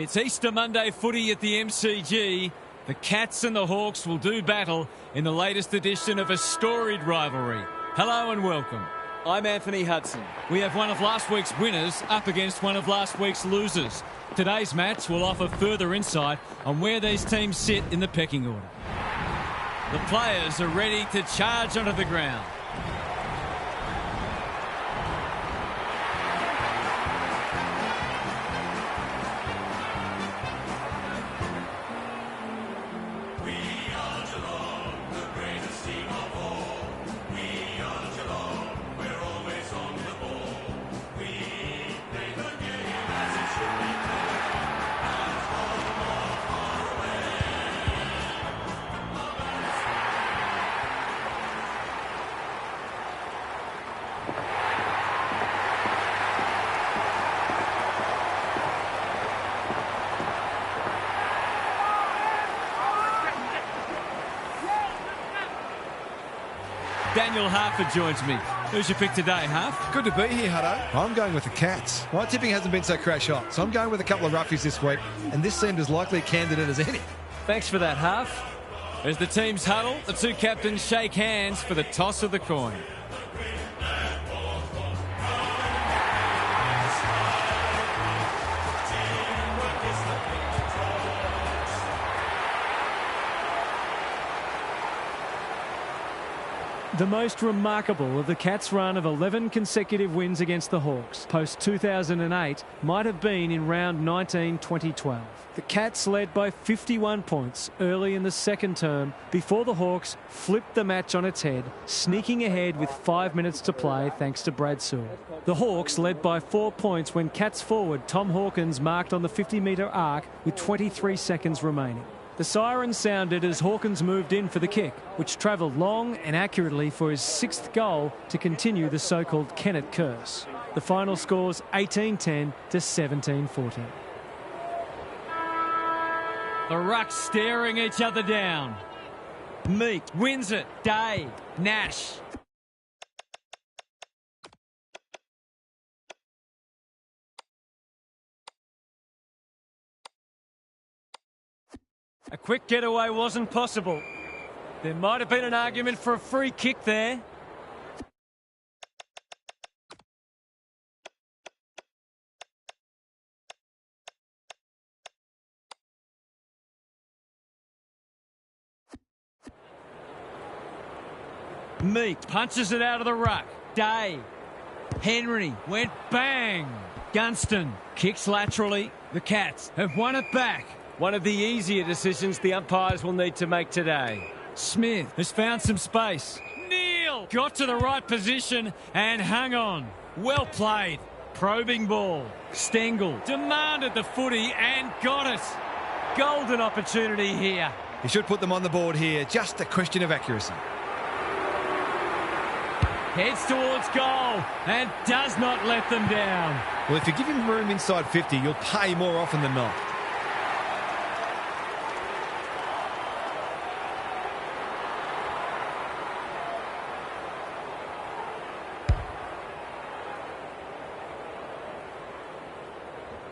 It's Easter Monday footy at the MCG. The Cats and the Hawks will do battle in the latest edition of a storied rivalry. Hello and welcome. I'm Anthony Hudson. We have one of last week's winners up against one of last week's losers. Today's match will offer further insight on where these teams sit in the pecking order. The players are ready to charge onto the ground. Daniel Harford joins me. Who's your pick today, Harf? Good to be here, Hutto. I'm going with the Cats. My tipping hasn't been so crash hot, so I'm going with a couple of roughies this week, and this seemed as likely a candidate as any. Thanks for that, Harf. As the teams huddle, the two captains shake hands for the toss of the coin. The most remarkable of the Cats' run of 11 consecutive wins against the Hawks post-2008 might have been in round 19 2012. The Cats led by 51 points early in the second term before the Hawks flipped the match on its head, sneaking ahead with 5 minutes to play thanks to Brad Sewell. The Hawks led by 4 points when Cats forward Tom Hawkins marked on the 50-metre arc with 23 seconds remaining. The siren sounded as Hawkins moved in for the kick, which travelled long and accurately for his 6th goal to continue the so-called Kennett curse. The final scores 18-10 to 17-14. The Rucks staring each other down. Meek wins it. Day. Nash. A quick getaway wasn't possible. There might have been an argument for a free kick there. Meek punches it out of the ruck. Day. Henry went bang. Gunston kicks laterally. The Cats have won it back. One of the easier decisions the umpires will need to make today. Smith has found some space. Neil got to the right position and hung on. Well played. Probing ball. Stengel demanded the footy and got it. Golden opportunity here. He should put them on the board here. Just a question of accuracy. Heads towards goal and does not let them down. Well, if you give him room inside 50, you'll pay more often than not.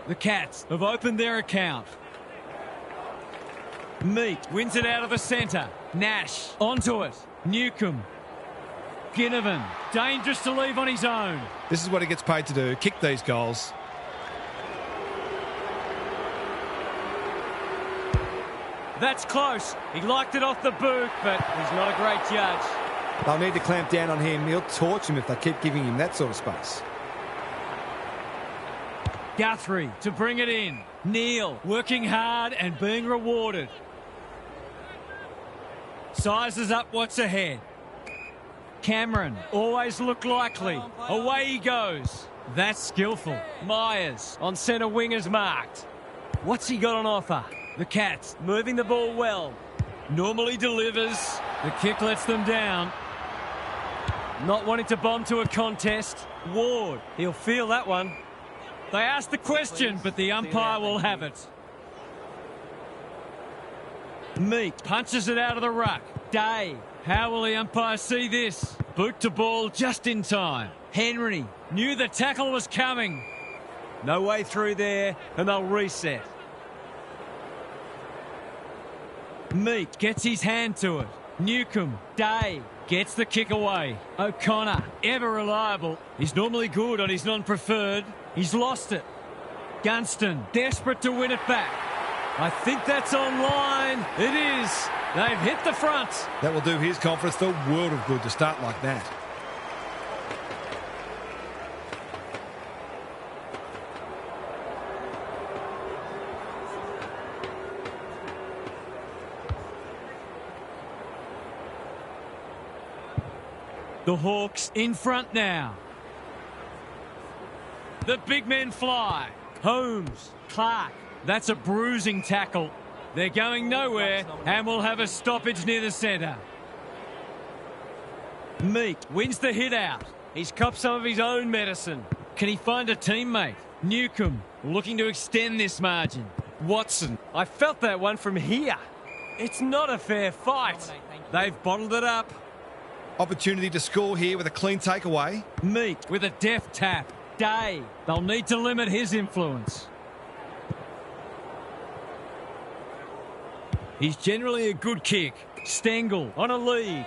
The Cats have opened their account. Meek wins it out of the centre. Nash onto it. Newcomb. Ginnivan. Dangerous to leave on his own. This is what he gets paid to do. Kick these goals. That's close. He liked it off the boot, but he's not a great judge. They'll need to clamp down on him. He'll torch him if they keep giving him that sort of space. Guthrie to bring it in. Neil working hard and being rewarded. Sizes up what's ahead. Cameron always looked likely. Away he goes. That's skillful. Myers on centre wing is marked. What's he got on offer? The Cats moving the ball well. Normally delivers. The kick lets them down. Not wanting to bomb to a contest. Ward, he'll feel that one. They asked the question, but the umpire will have it. Meek punches it out of the ruck. Day. How will the umpire see this? Boot to ball just in time. Henry knew the tackle was coming. No way through there, and they'll reset. Meat gets his hand to it. Newcomb, Day, gets the kick away. O'Connor, ever reliable. He's normally good on his non-preferred. He's lost it. Gunston, desperate to win it back. I think that's online. It is. They've hit the front. That will do his confidence the world of good to start like that. The Hawks in front now. The big men fly. Holmes, Clark. That's a bruising tackle. They're going nowhere and will have a stoppage near the centre. Meek wins the hit out. He's copped some of his own medicine. Can he find a teammate? Newcomb looking to extend this margin. Watson. I felt that one from here. It's not a fair fight. They've bottled it up. Opportunity to score here with a clean takeaway. Meek with a deft tap. Day. They'll need to limit his influence. He's generally a good kick. Stengel on a lead.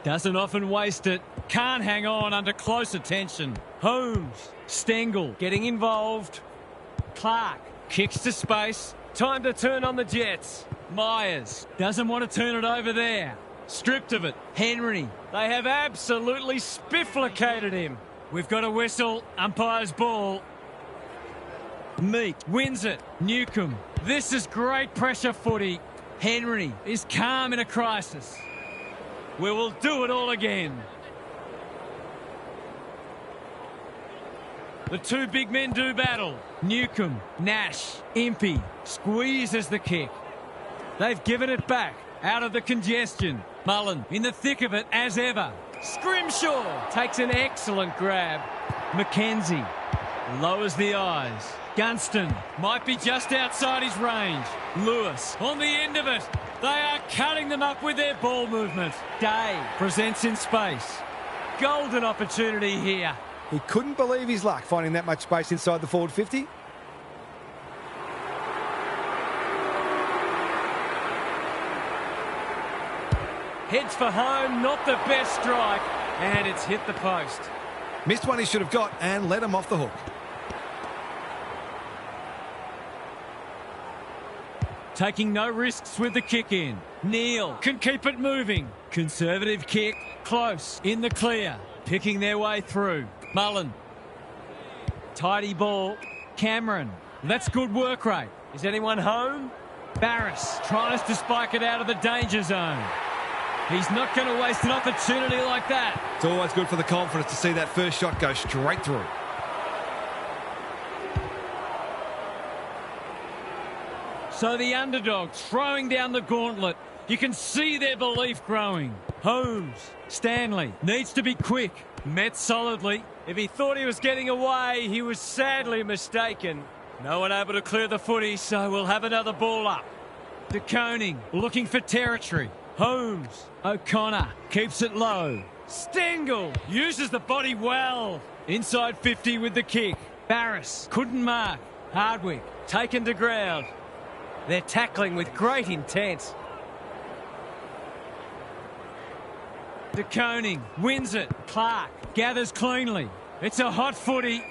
Doesn't often waste it. Can't hang on under close attention. Holmes. Stengel getting involved. Clark kicks to space. Time to turn on the Jets. Myers doesn't want to turn it over there. Stripped of it. Henry. They have absolutely spifflicated him. We've got a whistle. Umpire's ball. Meek wins it. Newcomb. This is great pressure footy. Henry is calm in a crisis. We will do it all again. The two big men do battle. Newcomb, Nash, Impey squeezes the kick. They've given it back out of the congestion. Mullen in the thick of it as ever. Scrimshaw takes an excellent grab. Mackenzie lowers the eyes. Gunston might be just outside his range. Lewis on the end of it. They are cutting them up with their ball movement. Day presents in space. Golden opportunity here. He couldn't believe his luck finding that much space inside the forward 50. Heads for home, not the best strike, and it's hit the post. Missed one he should have got and let him off the hook. Taking no risks with the kick in. Neal can keep it moving. Conservative kick, close, in the clear. Picking their way through. Mullen. Tidy ball. Cameron. That's good work rate. Is anyone home? Barris tries to spike it out of the danger zone. He's not going to waste an opportunity like that. It's always good for the confidence to see that first shot go straight through. So the underdogs throwing down the gauntlet. You can see their belief growing. Holmes, Stanley needs to be quick. Met solidly. If he thought he was getting away, he was sadly mistaken. No one able to clear the footy, so we'll have another ball up. De Koning looking for territory. Holmes, O'Connor keeps it low. Stengel uses the body well. Inside 50 with the kick. Barris couldn't mark. Hardwick taken to ground. They're tackling with great intent. De Koning wins it. Clark gathers cleanly. It's a hot footy.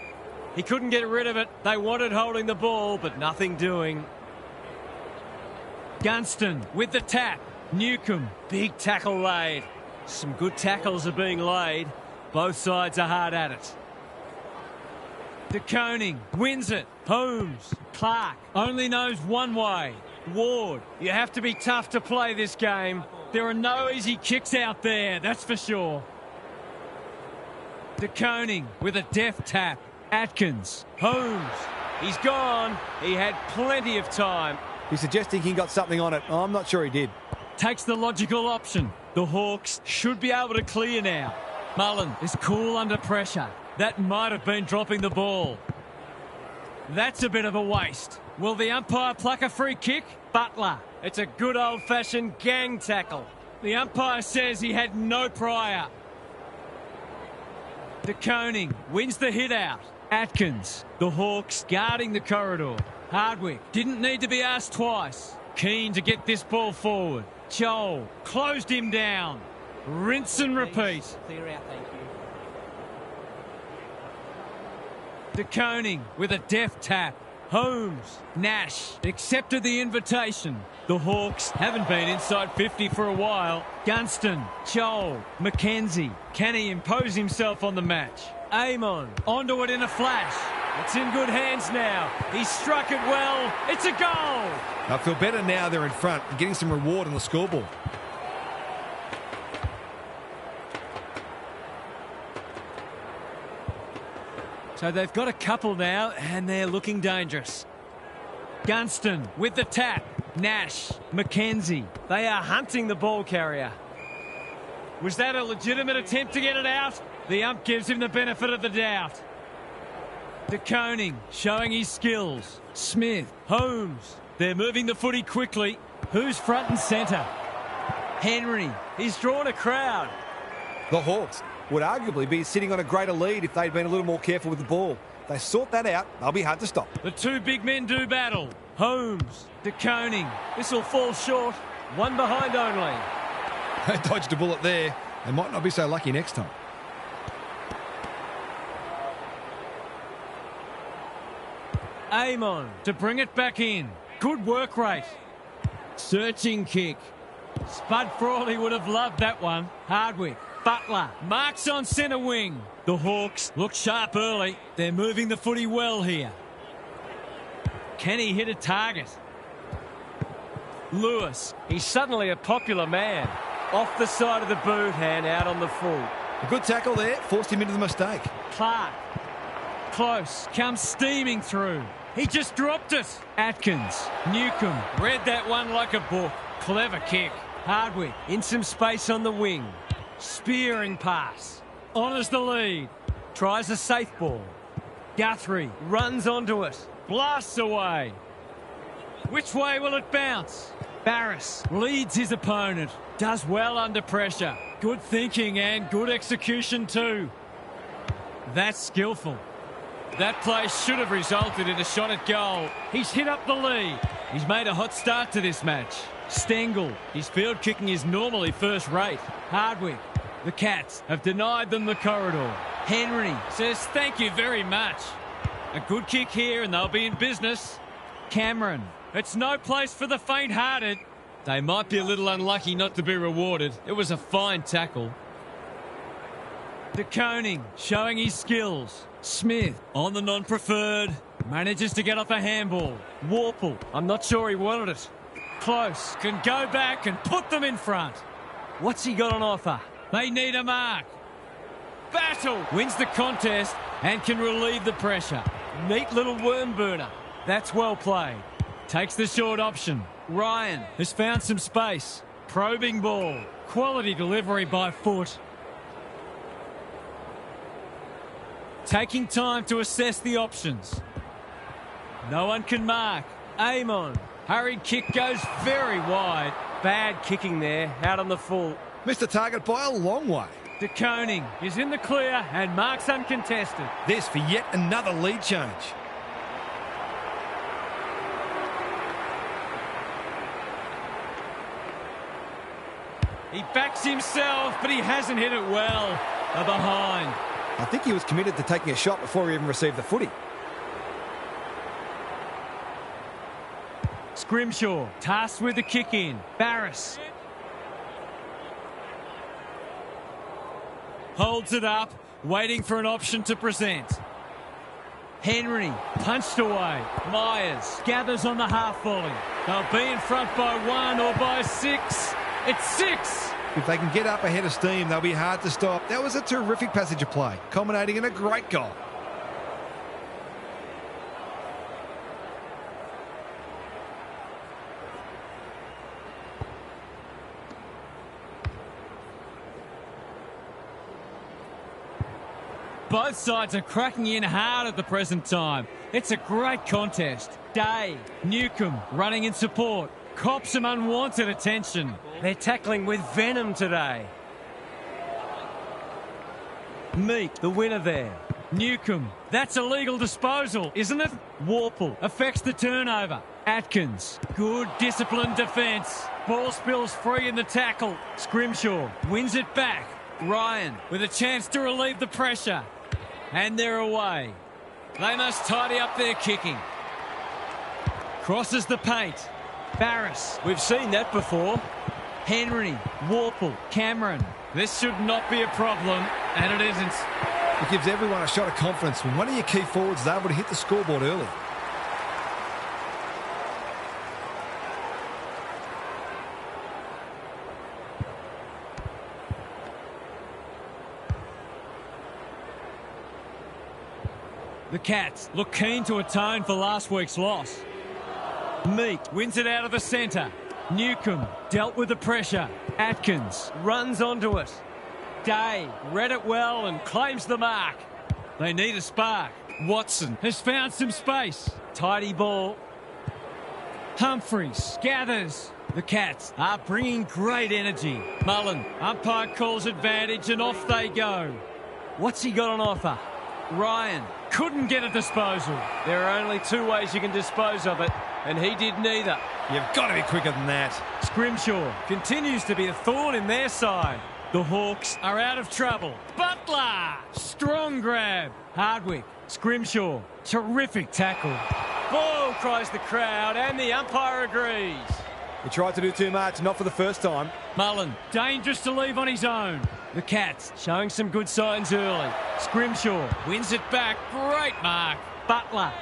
He couldn't get rid of it. They wanted holding the ball, but nothing doing. Gunston with the tap. Newcomb, big tackle laid. Some good tackles are being laid. Both sides are hard at it. De Koning wins it. Holmes, Clark only knows one way. Ward, you have to be tough to play this game. There are no easy kicks out there, that's for sure. De Koning with a deft tap. Atkins, Holmes, he's gone. He had plenty of time. He's suggesting he got something on it. I'm not sure he did. Takes the logical option. The Hawks should be able to clear now. Mullen is cool under pressure. That might have been dropping the ball. That's a bit of a waste. Will the umpire pluck a free kick? Butler. It's a good old-fashioned gang tackle. The umpire says he had no prior. De Koning wins the hit out. Atkins. The Hawks guarding the corridor. Hardwick didn't need to be asked twice. Keen to get this ball forward. Joel closed him down. Rinse and repeat. Clear out, thank you. De Koning with a deft tap. Holmes, Nash accepted the invitation. The Hawks haven't been inside 50 for a while. Gunston, Joel, McKenzie. Can he impose himself on the match? Amon onto it in a flash. It's in good hands now. He struck it well. It's a goal. I feel better now they're in front and getting some reward on the scoreboard. So they've got a couple now, and they're looking dangerous. Gunston with the tap. Nash, McKenzie. They are hunting the ball carrier. Was that a legitimate attempt to get it out? The ump gives him the benefit of the doubt. De Koning showing his skills. Smith, Holmes. They're moving the footy quickly. Who's front and centre? Henry. He's drawn a crowd. The Hawks would arguably be sitting on a greater lead if they'd been a little more careful with the ball. They sort that out, they'll be hard to stop. The two big men do battle. Holmes, De Koning. This will fall short. One behind only. They dodged a bullet there. They might not be so lucky next time. Amon to bring it back in. Good work rate. Searching kick. Spud Frawley would have loved that one. Hardwick. Butler marks on centre wing. The Hawks look sharp early. They're moving the footy well here. Can he hit a target? Lewis. He's suddenly a popular man. Off the side of the boot and out on the full. A good tackle there, forced him into the mistake. Clark. Close. Comes steaming through. He just dropped it. Atkins. Newcomb. Read that one like a book. Clever kick. Hardwick in some space on the wing. Spearing pass. Honours the lead. Tries a safe ball. Guthrie runs onto it. Blasts away. Which way will it bounce? Barris leads his opponent. Does well under pressure. Good thinking and good execution too. That's skillful. That play should have resulted in a shot at goal. He's hit up the lead. He's made a hot start to this match. Stengel. His field kicking is normally first rate. Hardwick. The Cats have denied them the corridor. Henry says thank you very much. A good kick here and they'll be in business. Cameron. It's no place for the faint-hearted. They might be a little unlucky not to be rewarded. It was a fine tackle. De Koning showing his skills. Smith on the non-preferred. Manages to get off a handball. Warple. I'm not sure he wanted it. Close. Can go back and put them in front. What's he got on offer? They need a mark. Battle wins the contest and can relieve the pressure. Neat little worm burner. That's well played. Takes the short option. Ryan has found some space. Probing ball. Quality delivery by foot. Taking time to assess the options. No one can mark. Amon. Hurried kick goes very wide. Bad kicking there, out on the full. Missed the target by a long way. De Koning is in the clear and marks uncontested. This for yet another lead change. He backs himself, but he hasn't hit it well. A behind. I think he was committed to taking a shot before he even received the footy. Scrimshaw tasked with the kick in. Barris holds it up, waiting for an option to present. Henry punched away. Myers gathers on the half volley. They'll be in front by 1 or by 6. It's 6. If they can get up ahead of steam, they'll be hard to stop. That was a terrific passage of play, culminating in a great goal. Both sides are cracking in hard at the present time. It's a great contest. Day, Newcomb running in support. Cops some unwanted attention. They're tackling with venom today. Meek, the winner there. Newcomb, that's a legal disposal, isn't it? Warple affects the turnover. Atkins, good disciplined defence. Ball spills free in the tackle. Scrimshaw wins it back. Ryan with a chance to relieve the pressure. And they're away. They must tidy up their kicking. Crosses the paint. Barris. We've seen that before. Henry, Warple, Cameron. This should not be a problem, and it isn't. It gives everyone a shot of confidence when one of your key forwards is able to hit the scoreboard early. The Cats look keen to atone for last week's loss. Meek wins it out of the centre. Newcomb dealt with the pressure. Atkins runs onto it. Day read it well and claims the mark. They need a spark. Watson has found some space. Tidy ball. Humphreys gathers. The Cats are bringing great energy. Mullen, umpire calls advantage and off they go. What's he got on offer? Ryan couldn't get a disposal. There are only two ways you can dispose of it, and he did neither. You've got to be quicker than that. Scrimshaw continues to be a thorn in their side. The Hawks are out of trouble. Butler, strong grab. Hardwick, Scrimshaw, terrific tackle. Ball, cries the crowd, and the umpire agrees. He tried to do too much, not for the first time. Mullen, dangerous to leave on his own. The Cats showing some good signs early. Scrimshaw wins it back. Great mark. Butler.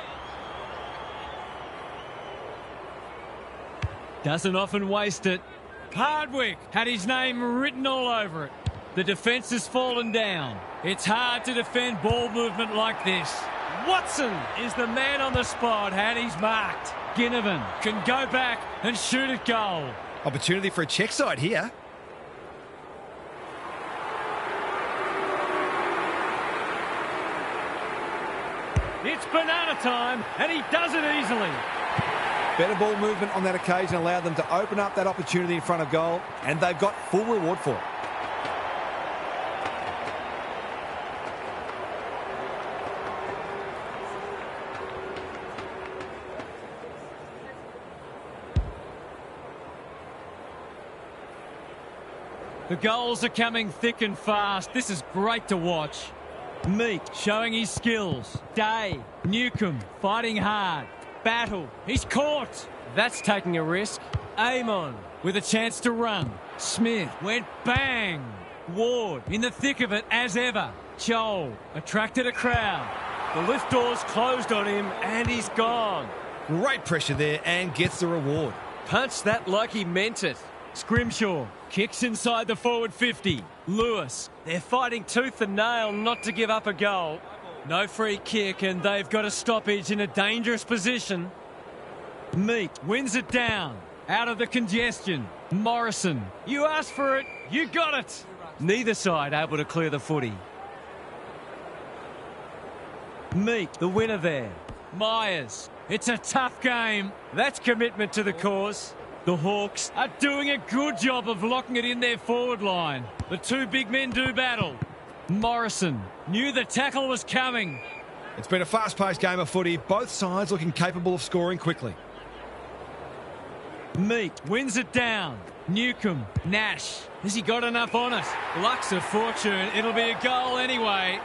Doesn't often waste it. Hardwick had his name written all over it. The defence has fallen down. It's hard to defend ball movement like this. Watson is the man on the spot, and he's marked. Ginnivan can go back and shoot at goal. Opportunity for a check side here. It's banana time, and he does it easily. Better ball movement on that occasion allowed them to open up that opportunity in front of goal, and they've got full reward for it. The goals are coming thick and fast. This is great to watch. Meek showing his skills. Day, Newcomb fighting hard. Battle, he's caught. That's taking a risk. Amon with a chance to run. Smith went bang. Ward in the thick of it as ever. Joel attracted a crowd. The lift doors closed on him, and he's gone. Great pressure there and gets the reward. Punched that like he meant it. Scrimshaw kicks inside the forward 50. Lewis, they're fighting tooth and nail not to give up a goal. No free kick, and they've got a stoppage in a dangerous position. Meek wins it down. Out of the congestion. Morrison, you asked for it, you got it. Neither side able to clear the footy. Meek, the winner there. Myers, it's a tough game. That's commitment to the cause. The Hawks are doing a good job of locking it in their forward line. The two big men do battle. Morrison knew the tackle was coming. It's been a fast-paced game of footy. Both sides looking capable of scoring quickly. Meek wins it down. Newcomb, Nash. Has he got enough on it? Luck's of fortune. It'll be a goal anyway.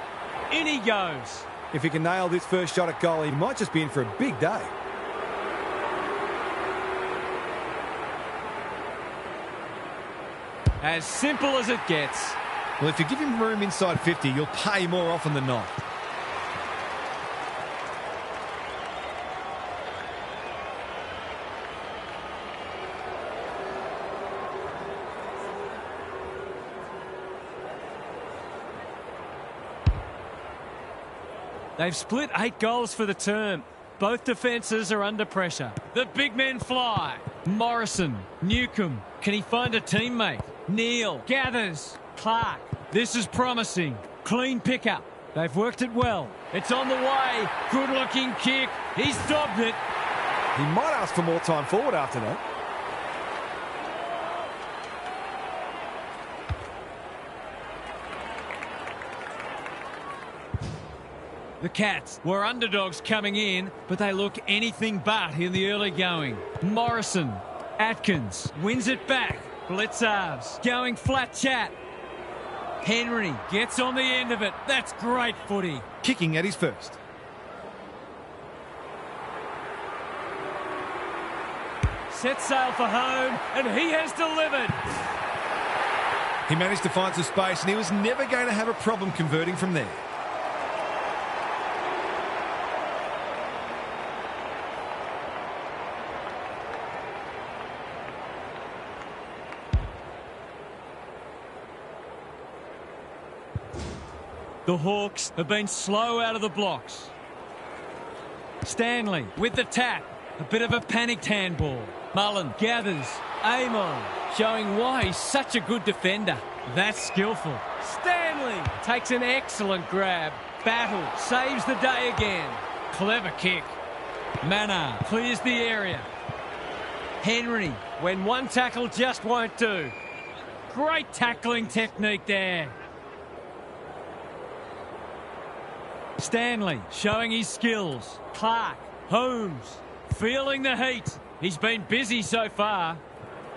In he goes. If he can nail this first shot at goal, he might just be in for a big day. As simple as it gets. Well, if you give him room inside 50, you'll pay more often than not. They've split 8 goals for the term. Both defences are under pressure. The big men fly. Morrison, Newcomb. Can he find a teammate? Neal gathers. Clark. This is promising. Clean pickup. They've worked it well. It's on the way. Good looking kick. He's stopped it. He might ask for more time forward after that. The Cats were underdogs coming in, but they look anything but in the early going. Morrison, Atkins, wins it back. Blitzarves going flat chat. Henry gets on the end of it. That's great footy. Kicking at his first. Set sail for home, and he has delivered. He managed to find some space, and he was never going to have a problem converting from there. The Hawks have been slow out of the blocks. Stanley with the tap. A bit of a panicked handball. Mullen gathers. Amon showing why he's such a good defender. That's skillful. Stanley takes an excellent grab. Battle saves the day again. Clever kick. Mannar clears the area. Henry, when one tackle just won't do. Great tackling technique there. Stanley showing his skills. Clark, Holmes, feeling the heat. He's been busy so far.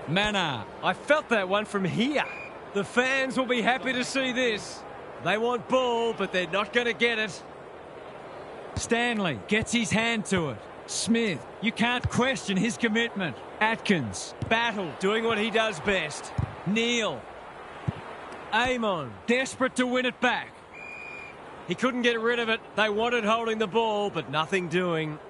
Mannar, I felt that one from here. The fans will be happy to see this. They want ball, but they're not going to get it. Stanley gets his hand to it. Smith, you can't question his commitment. Atkins, Battle, doing what he does best. Neal. Amon, desperate to win it back. He couldn't get rid of it. They wanted holding the ball, but nothing doing.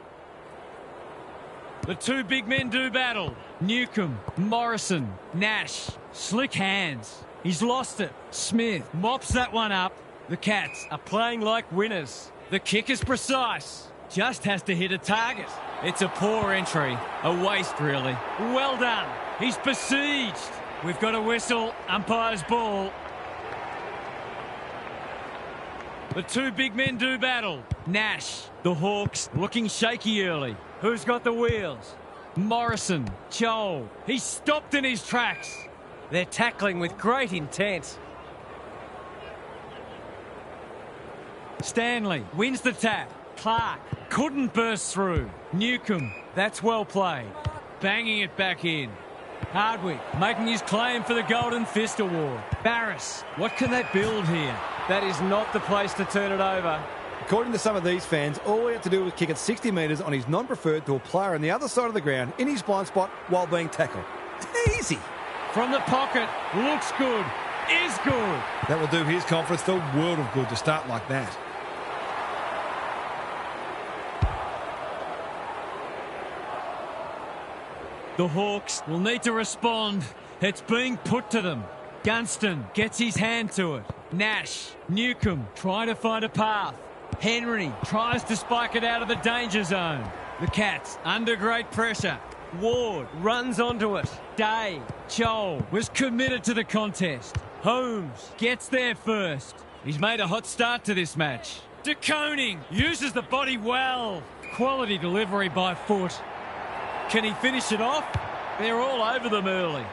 The two big men do battle. Newcomb, Morrison, Nash. Slick hands. He's lost it. Smith mops that one up. The Cats are playing like winners. The kick is precise. Just has to hit a target. It's a poor entry. A waste, really. Well done. He's besieged. We've got a whistle. Umpire's ball. The two big men do battle. Nash, the Hawks, looking shaky early. Who's got the wheels? Morrison, Joel. He's stopped in his tracks. They're tackling with great intent. Stanley wins the tap. Clark couldn't burst through. Newcomb, that's well played. Banging it back in. Hardwick making his claim for the Golden Fist Award. Barris, what can they build here? That is not the place to turn it over. According to some of these fans, all he had to do was kick it 60 metres on his non-preferred to a player on the other side of the ground in his blind spot while being tackled. Easy. From the pocket, looks good, is good. That will do his confidence the world of good to start like that. The Hawks will need to respond. It's being put to them. Gunston gets his hand to it. Nash, Newcomb trying to find a path. Henry tries to spike it out of the danger zone. The Cats under great pressure. Ward runs onto it. Day, Joel was committed to the contest. Holmes gets there first. He's made a hot start to this match. De Koning uses the body well. Quality delivery by foot. Can he finish it off? They're all over them early.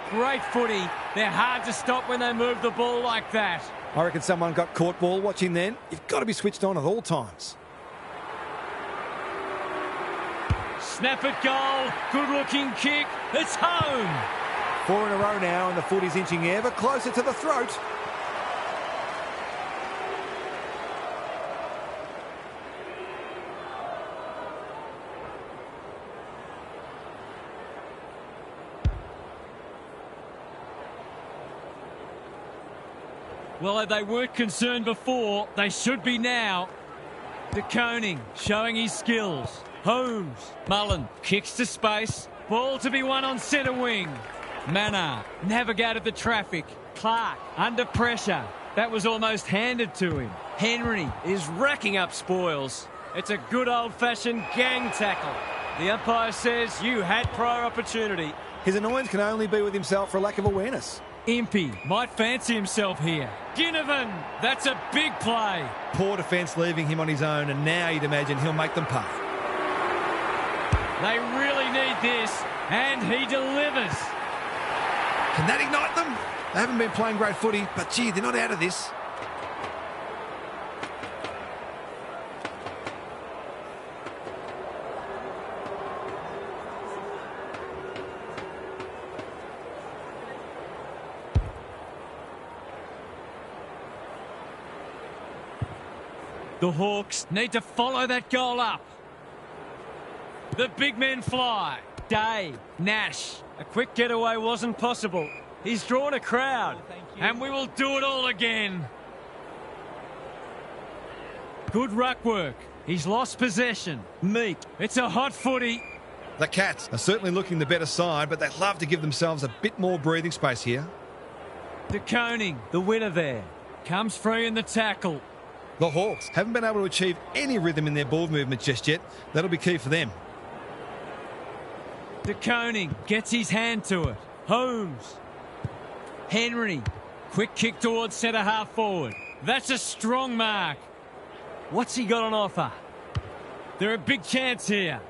Great footy. They're hard to stop when they move the ball like that. I reckon someone got caught ball watching then. You've got to be switched on at all times. Snap it goal. Good looking kick. It's home. 4 in a row now and the footy's inching ever closer to the throat. Well, they weren't concerned before. They should be now. De Koning showing his skills. Holmes. Mullen kicks to space. Ball to be won on centre wing. Mannar navigated the traffic. Clark under pressure. That was almost handed to him. Henry is racking up spoils. It's a good old-fashioned gang tackle. The umpire says you had prior opportunity. His annoyance can only be with himself for a lack of awareness. Impey might fancy himself here. Ginnivan, that's a big play. Poor defence leaving him on his own, and now you'd imagine he'll make them pay. They really need this, and he delivers. Can that ignite them? They haven't been playing great footy, but gee, they're not out of this. The Hawks need to follow that goal up. The big men fly. Day, Nash. A quick getaway wasn't possible. He's drawn a crowd. And we will do it all again. Good ruck work. He's lost possession. Meek. It's a hot footy. The Cats are certainly looking the better side, but they'd love to give themselves a bit more breathing space here. De Koning, the winner there. Comes free in the tackle. The Hawks haven't been able to achieve any rhythm in their ball movement just yet. That'll be key for them. De Koning gets his hand to it. Holmes. Henry. Quick kick towards centre half forward. That's a strong mark. What's he got on offer? They're a big chance here.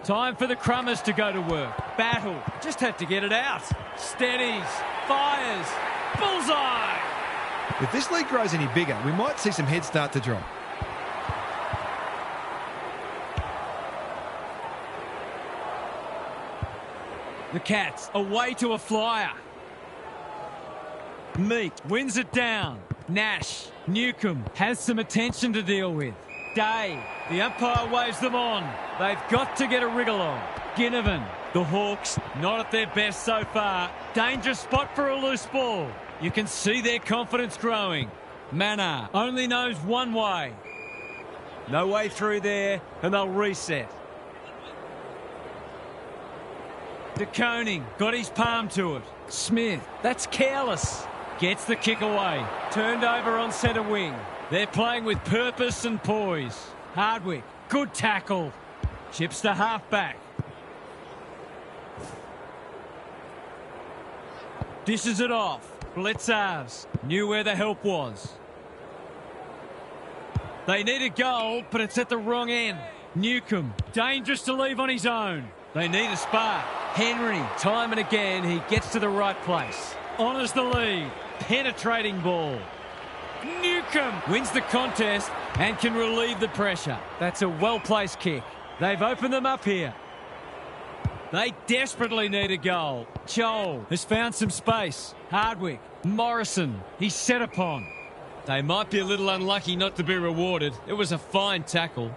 Time for the Crummers to go to work. Battle. Just had to get it out. Steadies. Fires. Bullseye. If this league grows any bigger, we might see some heads start to drop. The Cats away to a flyer. Meek wins it down. Nash. Newcomb has some attention to deal with. Day. The umpire waves them on. They've got to get a wriggle on. Ginnivan. The Hawks not at their best so far. Dangerous spot for a loose ball. You can see their confidence growing. Manor only knows one way. No way through there, and they'll reset. De Koning got his palm to it. Smith, that's careless. Gets the kick away. Turned over on centre wing. They're playing with purpose and poise. Hardwick, good tackle. Chips to half-back. Dishes it off. Blitzars knew where the help was. They need a goal, but it's at the wrong end. Newcomb, dangerous to leave on his own. They need a spark. Henry, time and again, he gets to the right place. Honours the lead. Penetrating ball. Newcomb wins the contest and can relieve the pressure. That's a well-placed kick. They've opened them up here. They desperately need a goal. Joel has found some space. Hardwick, Morrison, he's set upon. They might be a little unlucky not to be rewarded. It was a fine tackle.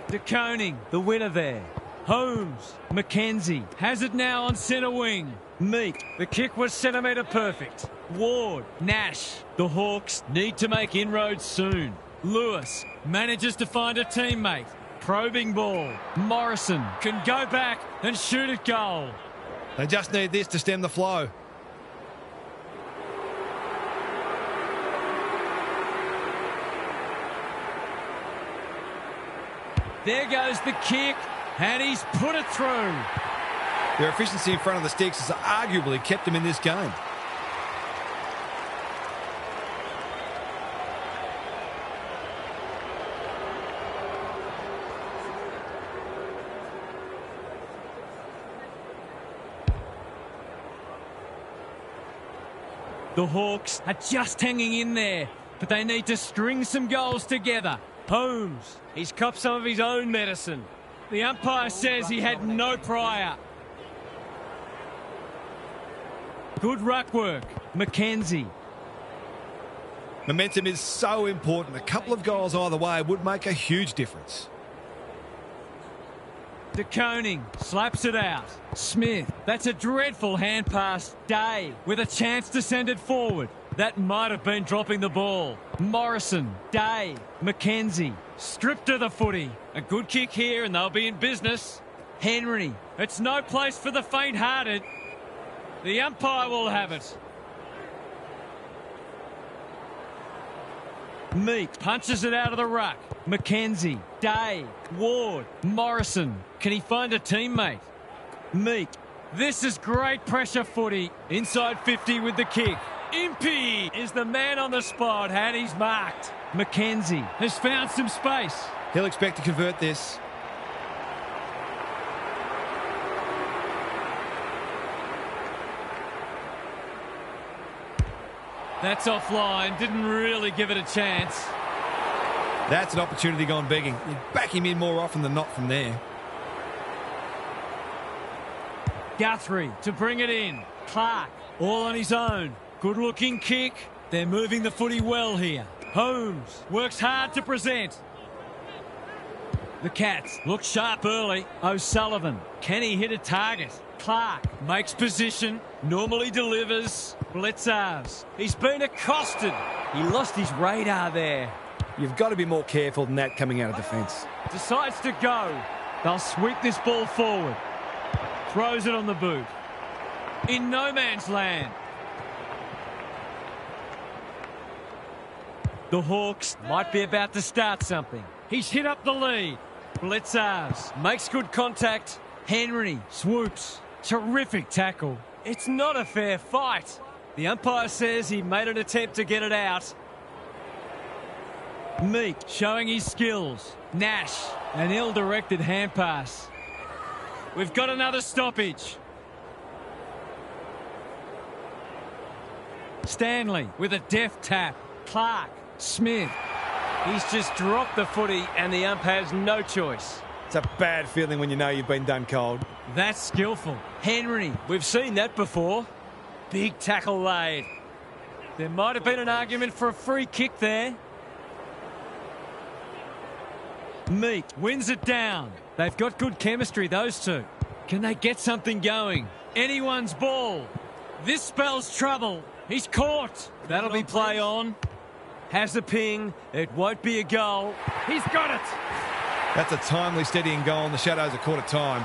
De Koning, the winner there. Holmes, Mackenzie has it now on centre wing. Meek, the kick was centimetre perfect. Ward, Nash, the Hawks need to make inroads soon. Lewis manages to find a teammate. Probing ball. Morrison can go back and shoot at goal. They just need this to stem the flow. There goes the kick, and he's put it through. Their efficiency in front of the sticks has arguably kept them in this game. The Hawks are just hanging in there, but they need to string some goals together. Holmes, he's copped some of his own medicine. The umpire says he had no prior. Good ruck work. Mackenzie. Momentum is so important. A couple of goals either way would make a huge difference. De Koning slaps it out. Smith, that's a dreadful hand pass. Day with a chance to send it forward. That might have been dropping the ball. Morrison, Day, Mackenzie, stripped of the footy. A good kick here and they'll be in business. Henry, it's no place for the faint-hearted. The umpire will have it. Meek punches it out of the ruck. Mackenzie, Day, Ward, Morrison. Can he find a teammate? Meek. This is great pressure footy. Inside 50 with the kick. Impey is the man on the spot and he's marked. Mackenzie has found some space. He'll expect to convert this. That's offline. Didn't really give it a chance. That's an opportunity gone begging. You back him in more often than not from there. Guthrie to bring it in. Clark all on his own. Good looking kick. They're moving the footy well here. Holmes works hard to present. The Cats look sharp early. O'Sullivan, can he hit a target? Clark makes position, normally delivers. Blitzars, he's been accosted. He lost his radar there. You've got to be more careful than that coming out of defence. Decides to go. They'll sweep this ball forward. Throws it on the boot. In no man's land. The Hawks might be about to start something. He's hit up the lead. Blitzars makes good contact. Henry swoops. Terrific tackle. It's not a fair fight. The umpire says he made an attempt to get it out. Meek showing his skills. Nash, an ill-directed hand pass. We've got another stoppage. Stanley with a deft tap. Clark, Smith. He's just dropped the footy and the ump has no choice. It's a bad feeling when you know you've been done cold. That's skillful. Henry, we've seen that before. Big tackle laid. There might have been an argument for a free kick there. Meek wins it down. They've got good chemistry, those two. Can they get something going? Anyone's ball. This spells trouble. He's caught. That'll be play on. Has a ping. It won't be a goal. He's got it. That's a timely, steadying goal, and the Shadows are caught at time.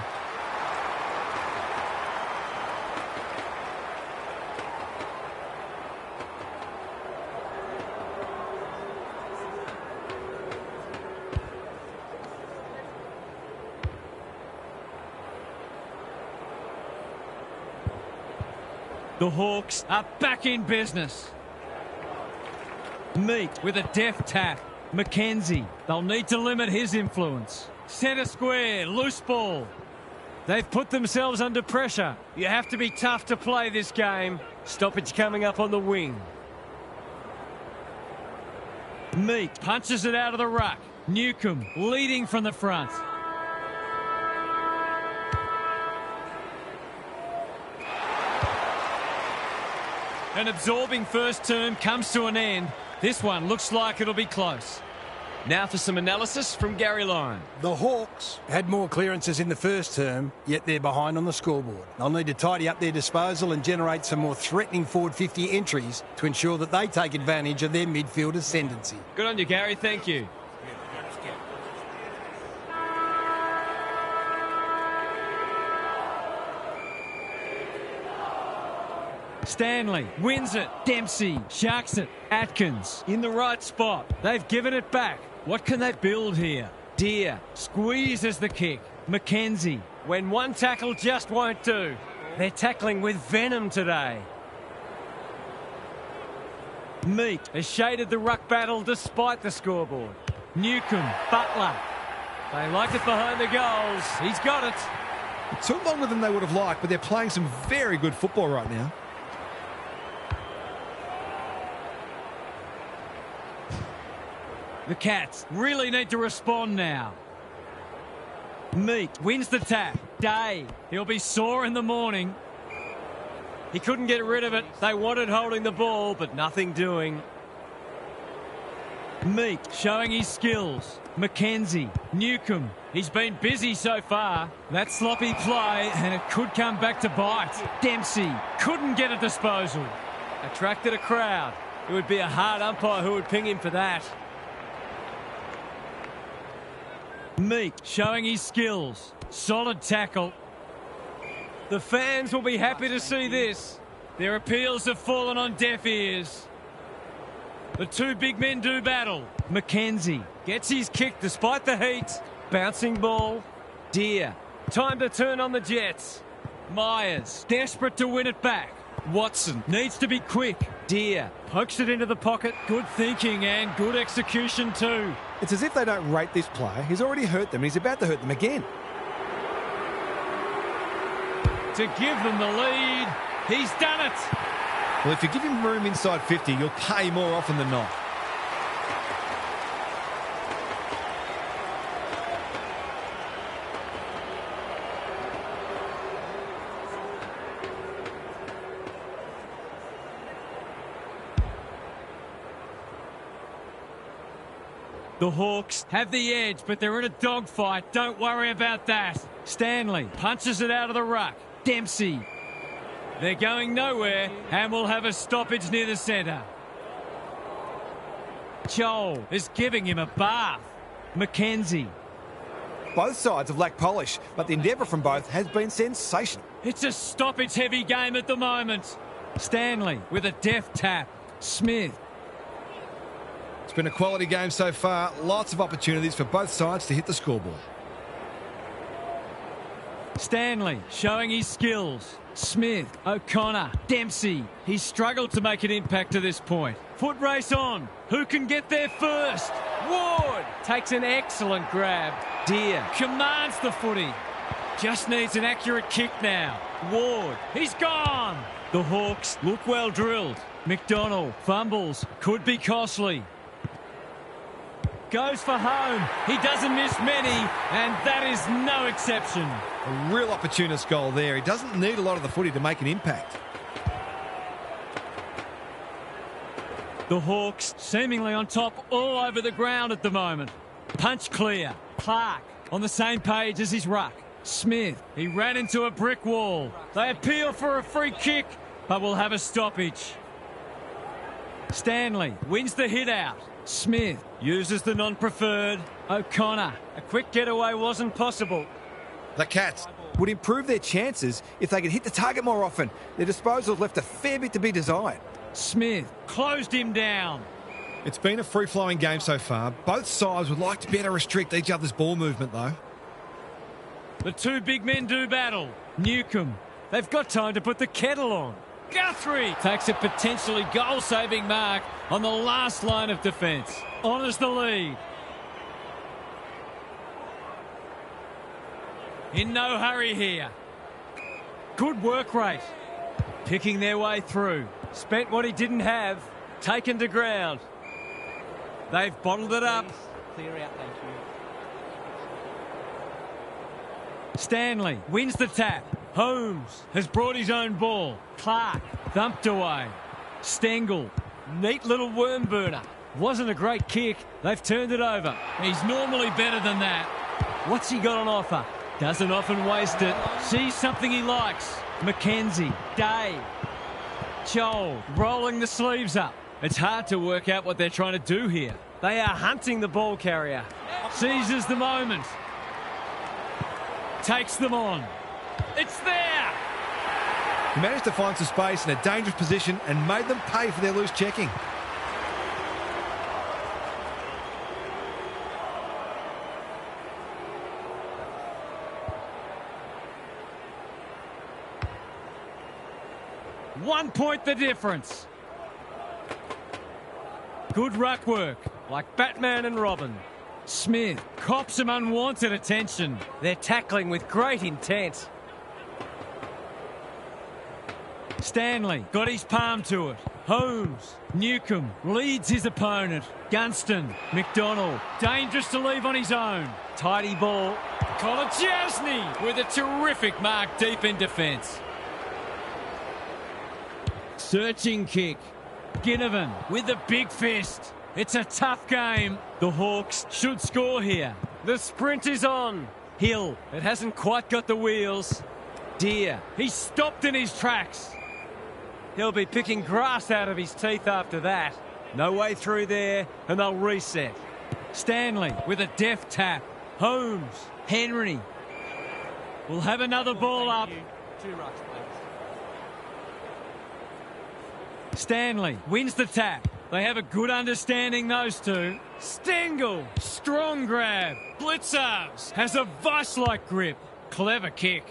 The Hawks are back in business. Meek with a deft tap. Mackenzie, they'll need to limit his influence. Centre square, loose ball. They've put themselves under pressure. You have to be tough to play this game. Stoppage coming up on the wing. Meek punches it out of the ruck. Newcomb leading from the front. An absorbing first term comes to an end. This one looks like it'll be close. Now for some analysis from Gary Lyon. The Hawks had more clearances in the first term, yet they're behind on the scoreboard. They'll need to tidy up their disposal and generate some more threatening forward 50 entries to ensure that they take advantage of their midfield ascendancy. Good on you, Gary. Thank you. Stanley wins it. Dempsey sharks it. Atkins in the right spot. They've given it back. What can they build here? Deer squeezes the kick. Mackenzie, when one tackle just won't do. They're tackling with venom today. Meek has shaded the ruck battle despite the scoreboard. Newcomb, Butler. They like it behind the goals. He's got it. It took longer than they would have liked, but they're playing some very good football right now. The Cats really need to respond now. Meek wins the tap. Day, he'll be sore in the morning. He couldn't get rid of it. They wanted holding the ball, but nothing doing. Meek showing his skills. Mackenzie, Newcomb. He's been busy so far. That sloppy play, and it could come back to bite. Dempsey couldn't get a disposal. Attracted a crowd. It would be a hard umpire who would ping him for that. Meek showing his skills. Solid tackle. The fans will be happy to see this. Their appeals have fallen on deaf ears. The two big men do battle. Mackenzie gets his kick despite the heat. Bouncing ball. Deer. Time to turn on the Jets. Myers desperate to win it back. Watson needs to be quick. Deer pokes it into the pocket. Good thinking and good execution too. It's as if they don't rate this player. He's already hurt them and he's about to hurt them again. To give them the lead. He's done it. Well, if you give him room inside 50, you'll pay more often than not. The Hawks have the edge, but they're in a dogfight. Don't worry about that. Stanley punches it out of the ruck. Dempsey. They're going nowhere and will have a stoppage near the centre. Joel is giving him a bath. Mackenzie. Both sides have lacked polish, but the endeavour from both has been sensational. It's a stoppage-heavy game at the moment. Stanley with a deft tap. Smith. It's been a quality game so far. Lots of opportunities for both sides to hit the scoreboard. Stanley showing his skills. Smith, O'Connor, Dempsey. He's struggled to make an impact to this point. Foot race on. Who can get there first? Ward takes an excellent grab. Deer commands the footy. Just needs an accurate kick now. Ward, he's gone. The Hawks look well drilled. McDonald fumbles. Could be costly. Goes for home. He doesn't miss many, and that is no exception. A real opportunist goal there. He doesn't need a lot of the footy to make an impact. The Hawks seemingly on top all over the ground at the moment. Punch clear. Clark on the same page as his ruck. Smith, he ran into a brick wall. They appeal for a free kick, but will have a stoppage. Stanley wins the hit out. Smith uses the non-preferred. O'Connor, a quick getaway wasn't possible. The Cats would improve their chances if they could hit the target more often. Their disposals left a fair bit to be desired. Smith closed him down. It's been a free-flowing game so far. Both sides would like to better restrict each other's ball movement, though. The two big men do battle. Newcomb, they've got time to put the kettle on. Guthrie takes a potentially goal-saving mark on the last line of defence. Honours the lead. In no hurry here. Good work rate. Picking their way through. Spent what he didn't have. Taken to ground. They've bottled it up. Clear out, thank you. Stanley wins the tap. Holmes has brought his own ball. Clark thumped away. Stengel, neat little worm burner. Wasn't a great kick. They've turned it over. He's normally better than that. What's he got on offer? Doesn't often waste it. Sees something he likes. Mackenzie, Day. Joel rolling the sleeves up. It's hard to work out what they're trying to do here. They are hunting the ball carrier. Seizes the moment. Takes them on. It's there! He managed to find some space in a dangerous position and made them pay for their loose checking. One point the difference. Good ruck work, like Batman and Robin. Smith cops some unwanted attention. They're tackling with great intent. Stanley got his palm to it. Holmes, Newcomb leads his opponent. Gunston, McDonald, dangerous to leave on his own. Tidy ball. Kolachasny with a terrific mark deep in defence. Searching kick. Ginnivan with the big fist. It's a tough game. The Hawks should score here. The sprint is on. Hill, it hasn't quite got the wheels. Deer, he's stopped in his tracks. He'll be picking grass out of his teeth after that. No way through there, and they'll reset. Stanley with a deft tap. Holmes, Henry will have another ball up. 2 rucks, please. Stanley wins the tap. They have a good understanding, those two. Stengel, strong grab. Blitzarves has a vice-like grip. Clever kick.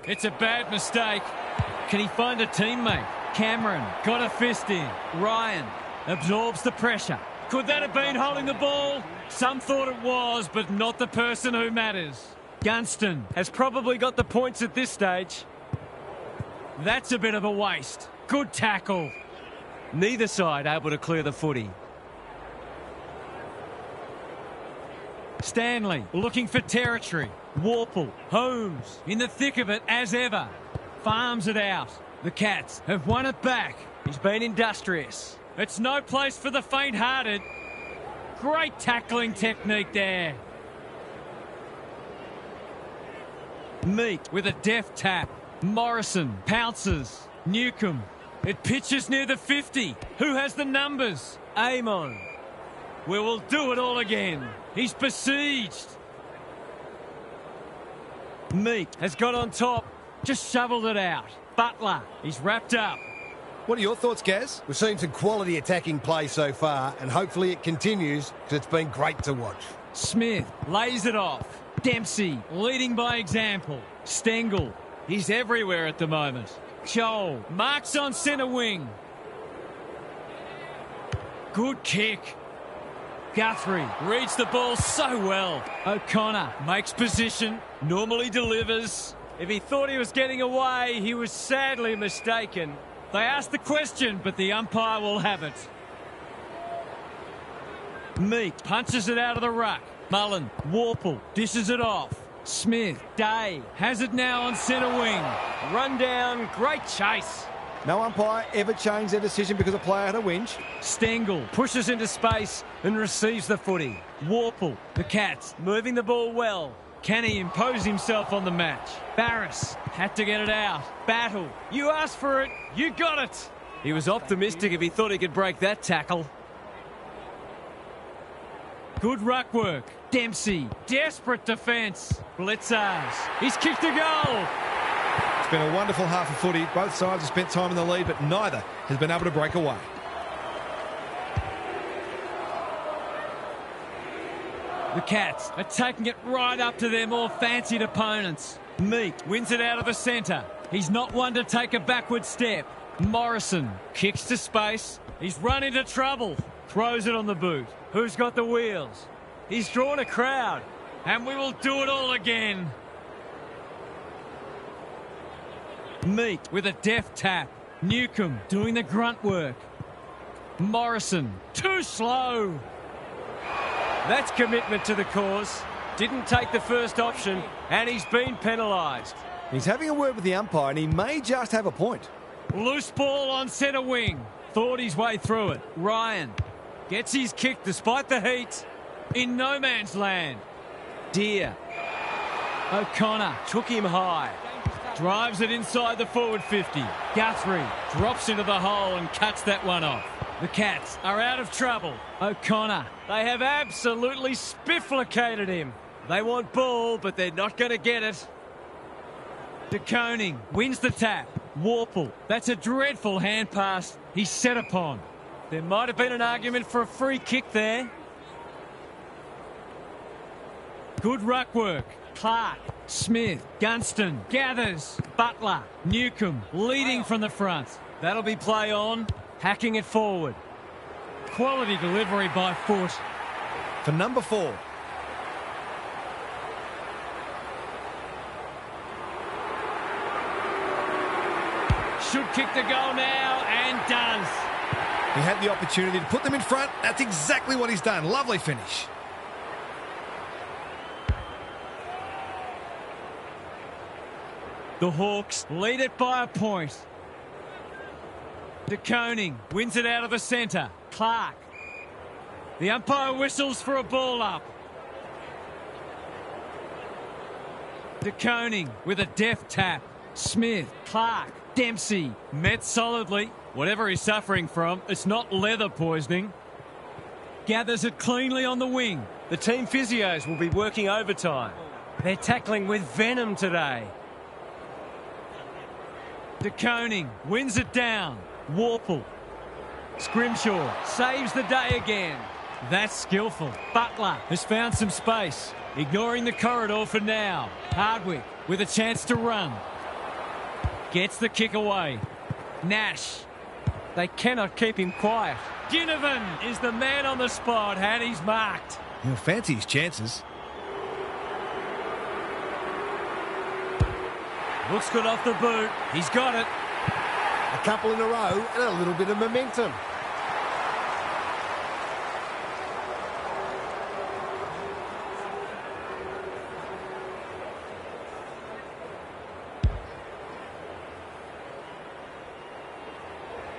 It's a bad mistake. Can he find a teammate? Cameron got a fist in. Ryan absorbs the pressure. Could that have been holding the ball? Some thought it was, but not the person who matters. Gunston has probably got the points at this stage. That's a bit of a waste. Good tackle. Neither side able to clear the footy. Stanley looking for territory. Warple, Holmes in the thick of it as ever. Farms it out. The Cats have won it back. He's been industrious. It's no place for the faint-hearted. Great tackling technique there. Meek with a deft tap. Morrison pounces. Newcomb. It pitches near the 50. Who has the numbers? Amon. We will do it all again. He's besieged. Meek has got on top. Just shoveled it out. Butler. He's wrapped up. What are your thoughts, Gaz? We've seen some quality attacking play so far, and hopefully it continues because it's been great to watch. Smith lays it off. Dempsey leading by example. Stengel. He's everywhere at the moment. Joel marks on centre wing. Good kick. Guthrie reads the ball so well. O'Connor makes position, normally delivers. If he thought he was getting away, he was sadly mistaken. They asked the question, but the umpire will have it. Meek punches it out of the ruck. Mullen, Warple, dishes it off. Smith, Day, has it now on centre wing. Run down, great chase. No umpire ever changed their decision because a player had a whinge. Stengel pushes into space and receives the footy. Warple, the Cats, moving the ball well. Can he impose himself on the match? Barris had to get it out. Battle, you asked for it, you got it. He was optimistic if he thought he could break that tackle. Good ruck work. Dempsey, desperate defence. Blitzers, he's kicked a goal. It's been a wonderful half of footy. Both sides have spent time in the lead, but neither has been able to break away. The Cats are taking it right up to their more fancied opponents. Meek wins it out of the centre. He's not one to take a backward step. Morrison kicks to space. He's run into trouble. Throws it on the boot. Who's got the wheels? He's drawn a crowd. And we will do it all again. Meek with a deft tap. Newcomb doing the grunt work. Morrison, too slow. That's commitment to the cause. Didn't take the first option, and he's been penalised. He's having a word with the umpire, and he may just have a point. Loose ball on centre wing. Thought his way through it. Ryan gets his kick despite the heat. In no man's land. Deer. O'Connor took him high. Drives it inside the forward 50. Guthrie drops into the hole and cuts that one off. The Cats are out of trouble. O'Connor, they have absolutely spifflicated him. They want ball, but they're not going to get it. De Koning wins the tap. Warple, that's a dreadful hand pass. He's set upon. There might have been an argument for a free kick there. Good ruck work. Clark, Smith, Gunston, gathers. Butler, Newcomb, leading from the front. That'll be play on. Hacking it forward. Quality delivery by foot. For number 4. Should kick the goal now, and does. He had the opportunity to put them in front. That's exactly what he's done. Lovely finish. The Hawks lead it by a point. De Koning wins it out of the centre. Clark. The umpire whistles for a ball up. De Koning with a deft tap. Smith, Clark, Dempsey met solidly. Whatever he's suffering from, it's not leather poisoning. Gathers it cleanly on the wing. The team physios will be working overtime. They're tackling with venom today. De Koning wins it down. Warple. Scrimshaw saves the day again. That's skillful. Butler has found some space. Ignoring the corridor for now. Hardwick with a chance to run. Gets the kick away. Nash. They cannot keep him quiet. Ginnivan is the man on the spot, and he's marked. He'll fancy his chances. Looks good off the boot. He's got it. A couple in a row and a little bit of momentum.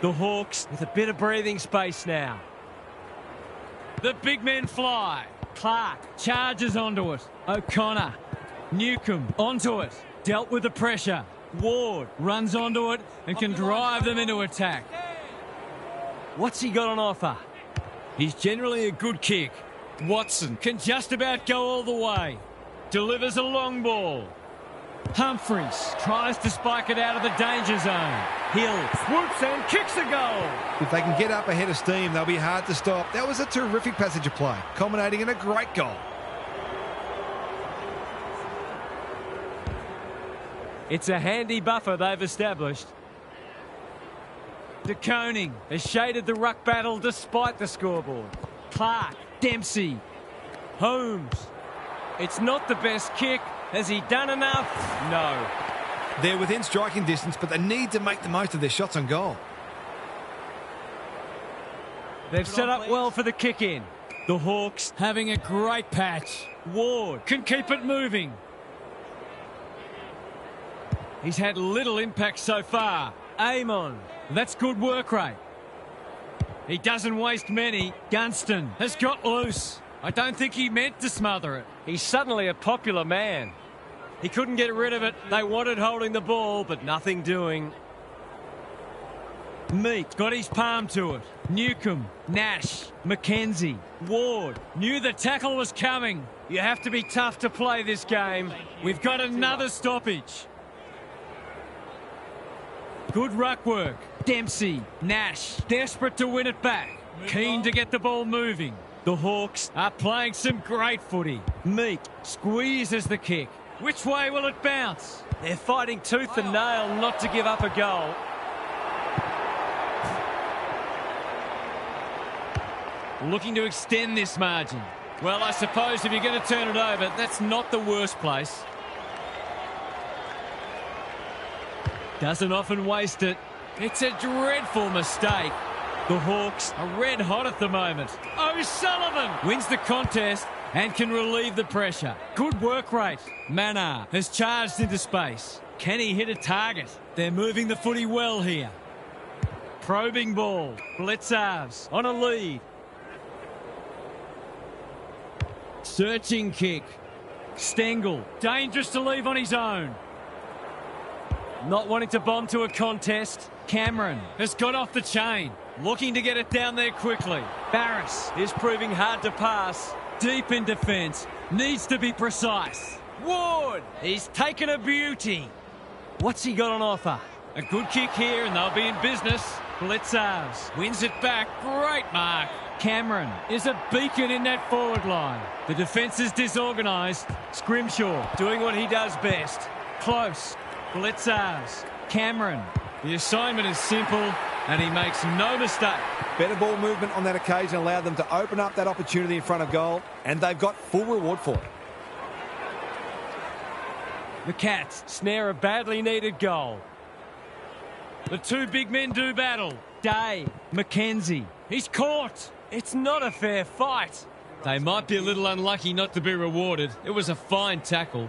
The Hawks with a bit of breathing space now. The big men fly. Clark charges onto it. O'Connor. Newcomb onto it. Dealt with the pressure. Ward runs onto it and can drive them into attack. What's he got on offer? He's generally a good kick. Watson can just about go all the way. Delivers a long ball. Humphries tries to spike it out of the danger zone. Hill swoops and kicks a goal. If they can get up ahead of steam, they'll be hard to stop. That was a terrific passage of play, culminating in a great goal. It's a handy buffer they've established. De Koning has shaded the ruck battle despite the scoreboard. Clark, Dempsey, Holmes. It's not the best kick. Has he done enough? No. They're within striking distance, but they need to make the most of their shots on goal. They've set up well for the kick-in. The Hawks having a great patch. Ward can keep it moving. He's had little impact so far. Amon, that's good work rate. He doesn't waste many. Gunston has got loose. I don't think he meant to smother it. He's suddenly a popular man. He couldn't get rid of it. They wanted holding the ball, but nothing doing. Meat got his palm to it. Newcomb, Nash, McKenzie, Ward knew the tackle was coming. You have to be tough to play this game. We've got another stoppage. Good ruck work. Dempsey, Nash, desperate to win it back. Keen to get the ball moving. The Hawks are playing some great footy. Meat squeezes the kick. Which way will it bounce? They're fighting tooth and nail not to give up a goal. Looking to extend this margin. Well, I suppose if you're going to turn it over, that's not the worst place. Doesn't often waste it. It's a dreadful mistake. The Hawks are red hot at the moment. O'Sullivan wins the contest and can relieve the pressure. Good work rate. Manar has charged into space. Can he hit a target? They're moving the footy well here. Probing ball. Bledsoe's on a lead. Searching kick. Stengel, dangerous to leave on his own. Not wanting to bomb to a contest. Cameron has got off the chain. Looking to get it down there quickly. Barris is proving hard to pass. Deep in defence. Needs to be precise. Ward, he's taken a beauty. What's he got on offer? A good kick here and they'll be in business. Bledsoe's wins it back. Great mark. Cameron is a beacon in that forward line. The defence is disorganised. Scrimshaw doing what he does best. Close. Bledsoe's. Cameron. The assignment is simple and he makes no mistake. Better ball movement on that occasion allowed them to open up that opportunity in front of goal, and they've got full reward for it. The Cats snare a badly needed goal. The two big men do battle. Day, McKenzie. He's caught. It's not a fair fight. They might be a little unlucky not to be rewarded. It was a fine tackle.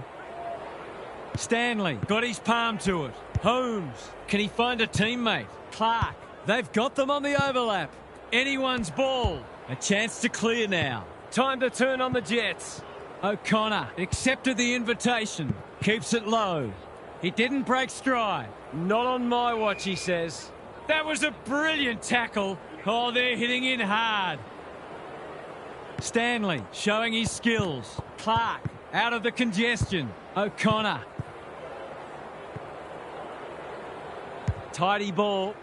Stanley got his palm to it. Holmes, can he find a teammate? Clark, they've got them on the overlap. Anyone's ball. A chance to clear now. Time to turn on the Jets. O'Connor accepted the invitation. Keeps it low. He didn't break stride. Not on my watch, he says. That was a brilliant tackle. Oh, they're hitting in hard. Stanley showing his skills. Clark out of the congestion. O'Connor. Tidy ball.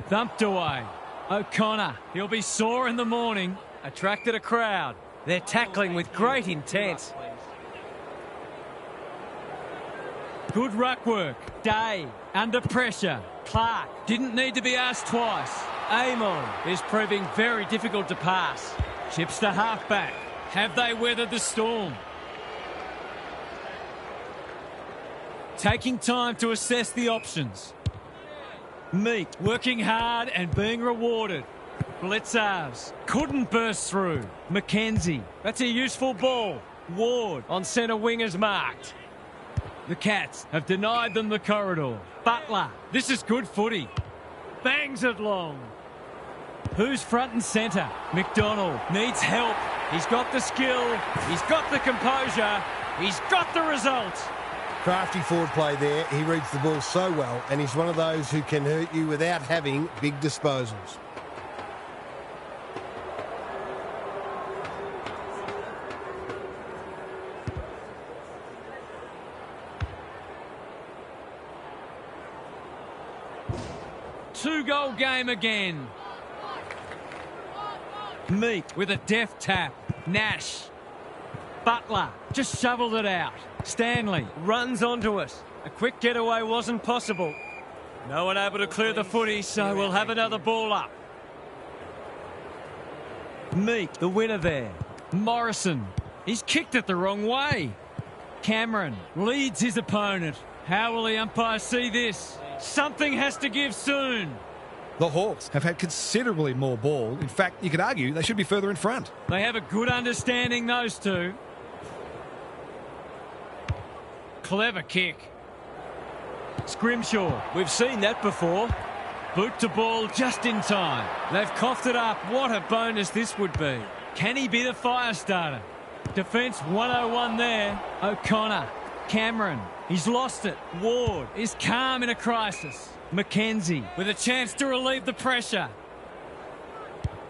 Thumped away. O'Connor. He'll be sore in the morning. Attracted a crowd. They're tackling with great intent. Good ruck work. Day under pressure. Clark didn't need to be asked twice. Amon is proving very difficult to pass. Chips to halfback. Have they weathered the storm? Taking time to assess the options. Meat working hard and being rewarded. Bledsoe's couldn't burst through. McKenzie, that's a useful ball. Ward on centre wing is marked. The Cats have denied them the corridor. Butler, this is good footy. Bangs it long. Who's front and centre? McDonald needs help. He's got the skill. He's got the composure. He's got the result. Crafty forward play there. He reads the ball so well, and he's one of those who can hurt you without having big disposals. Two-goal game again. Meek with a deft tap. Nash. Butler just shoveled it out. Stanley runs onto it. A quick getaway wasn't possible. No one able to clear the footy, so we'll have another ball up. Meek, the winner there. Morrison. He's kicked it the wrong way. Cameron leads his opponent. How will the umpire see this? Something has to give soon. The Hawks have had considerably more ball. In fact, you could argue they should be further in front. They have a good understanding, those two. Clever kick. Scrimshaw. We've seen that before. Boot to ball just in time. They've coughed it up. What a bonus this would be. Can he be the fire starter? Defence 101 there. O'Connor. Cameron. He's lost it. Ward is calm in a crisis. Mackenzie with a chance to relieve the pressure.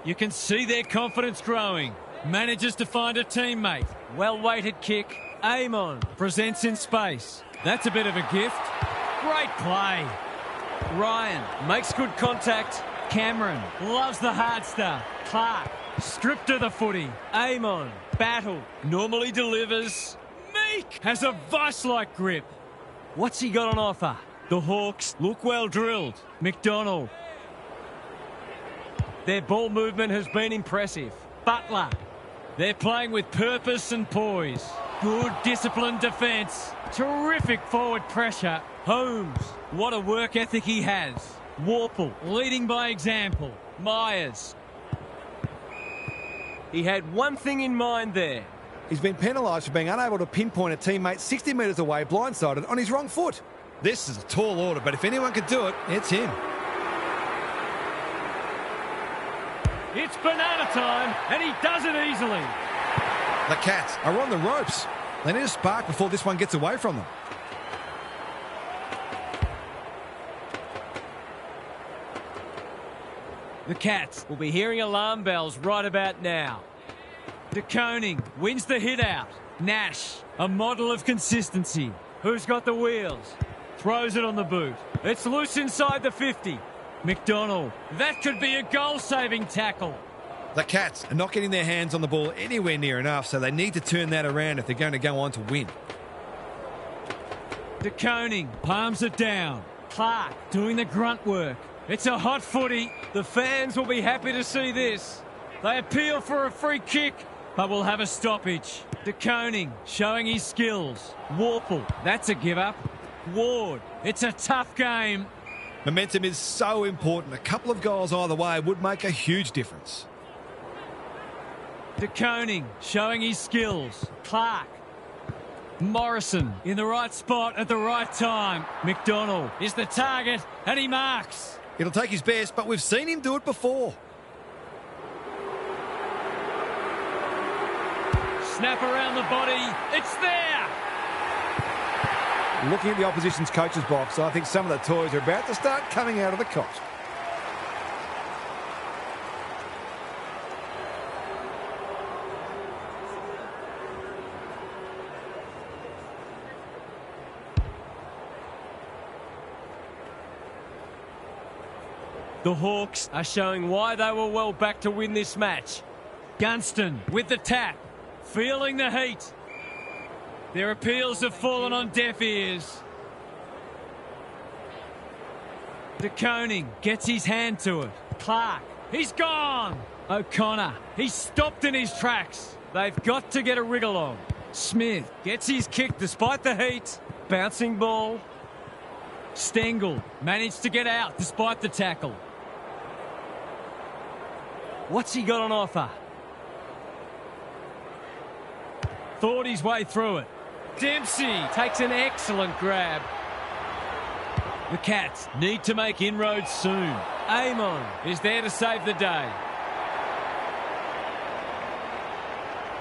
You can see their confidence growing. Manages to find a teammate. Well-weighted kick. Amon presents in space. That's a bit of a gift. Great play. Ryan makes good contact. Cameron loves the hard stuff. Clark stripped to the footy. Amon battle. Normally delivers. Meek has a vice-like grip. What's he got on offer? The Hawks look well drilled. McDonald. Their ball movement has been impressive. Butler. They're playing with purpose and poise. Good disciplined defence. Terrific forward pressure. Holmes. What a work ethic he has. Warple leading by example. Myers. He had one thing in mind there. He's been penalised for being unable to pinpoint a teammate 60 metres away blindsided on his wrong foot. This is a tall order, but if anyone could do it, it's him. It's banana time, and he does it easily. The Cats are on the ropes. They need a spark before this one gets away from them. The Cats will be hearing alarm bells right about now. De Koning wins the hit out. Nash, a model of consistency. Who's got the wheels? Throws it on the boot. It's loose inside the 50. McDonald. That could be a goal-saving tackle. The Cats are not getting their hands on the ball anywhere near enough, so they need to turn that around if they're going to go on to win. De Koning palms it down. Clark doing the grunt work. It's a hot footy. The fans will be happy to see this. They appeal for a free kick, but will have a stoppage. De Koning showing his skills. Warple, that's a give-up. Ward, it's a tough game. Momentum is so important. A couple of goals either way would make a huge difference. De Koning showing his skills. Clark. Morrison in the right spot at the right time. McDonald is the target and he marks. It'll take his best, but we've seen him do it before. Snap around the body. It's there. Looking at the opposition's coach's box, I think some of the toys are about to start coming out of the cot. The Hawks are showing why they were well back to win this match. Gunston with the tap, feeling the heat. Their appeals have fallen on deaf ears. De Koning gets his hand to it. Clark, he's gone. O'Connor, he's stopped in his tracks. They've got to get a wriggle on. Smith gets his kick despite the heat. Bouncing ball. Stengel managed to get out despite the tackle. What's he got on offer? Thought his way through it. Dempsey takes an excellent grab. The Cats need to make inroads soon. Amon is there to save the day.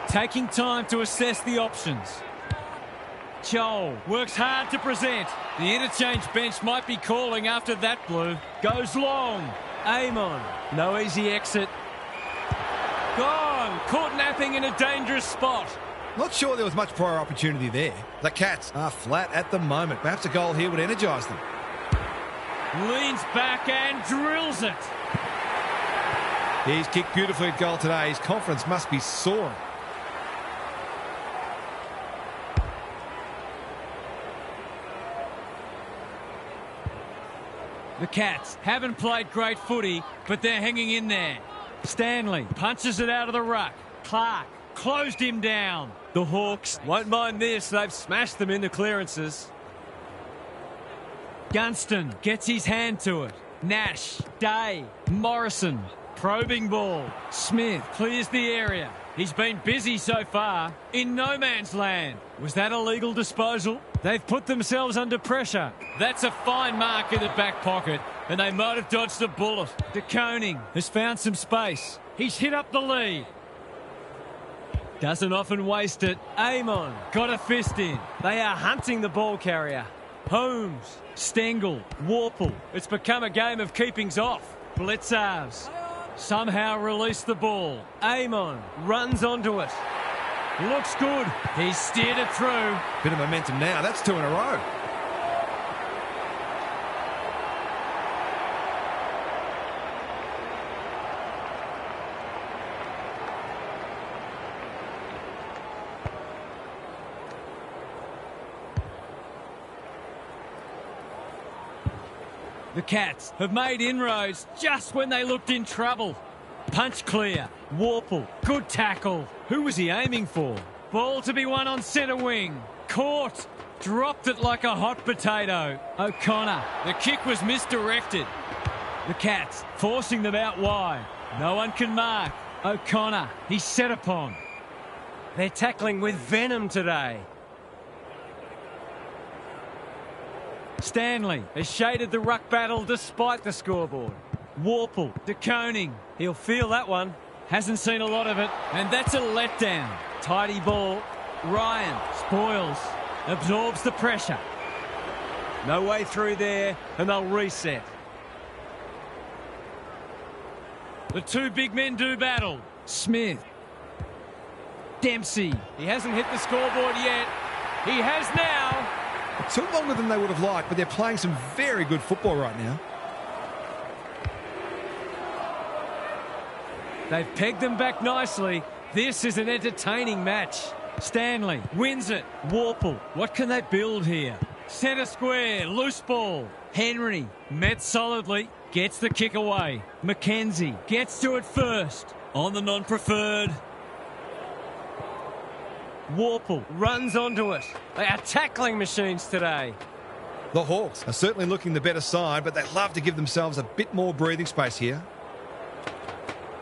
Taking time to assess the options. Joel works hard to present. The interchange bench might be calling after that blue. Goes long. Amon. No easy exit. Gone. Caught napping in a dangerous spot. Not sure there was much prior opportunity there. The Cats are flat at the moment. Perhaps a goal here would energise them. Leans back and drills it. He's kicked beautifully at goal today. His confidence must be soaring. The Cats haven't played great footy, but they're hanging in there. Stanley punches it out of the ruck. Clark closed him down. The Hawks won't mind this. They've smashed them in the clearances. Gunston gets his hand to it. Nash, Day, Morrison, probing ball. Smith clears the area. He's been busy so far. In no man's land. Was that a legal disposal? They've put themselves under pressure. That's a fine mark in the back pocket, and they might have dodged a bullet. De Koning has found some space. He's hit up the lead. Doesn't often waste it. Amon got a fist in. They are hunting the ball carrier. Holmes, Stengel, Warple. It's become a game of keepings off. Blitzars somehow release the ball. Amon runs onto it. Looks good. He's steered it through. Bit of momentum now. That's 2 in a row. The Cats have made inroads just when they looked in trouble. Punch clear. Warple. Good tackle. Who was he aiming for? Ball to be won on centre wing. Caught. Dropped it like a hot potato. O'Connor. The kick was misdirected. The Cats forcing them out wide. No one can mark. O'Connor. He's set upon. They're tackling with venom today. Stanley has shaded the ruck battle despite the scoreboard. Warple, De Koning. He'll feel that one. Hasn't seen a lot of it. And that's a letdown. Tidy ball. Ryan spoils. Absorbs the pressure. No way through there, and they'll reset. The two big men do battle. Smith. Dempsey. He hasn't hit the scoreboard yet. He has now. It took longer than they would have liked, but they're playing some very good football right now. They've pegged them back nicely. This is an entertaining match. Stanley wins it. Warple. What can they build here? Centre square. Loose ball. Henry met solidly. Gets the kick away. Mackenzie gets to it first. On the non-preferred. Warple runs onto it. They are tackling machines today. The Hawks are certainly looking the better side, but they love to give themselves a bit more breathing space here.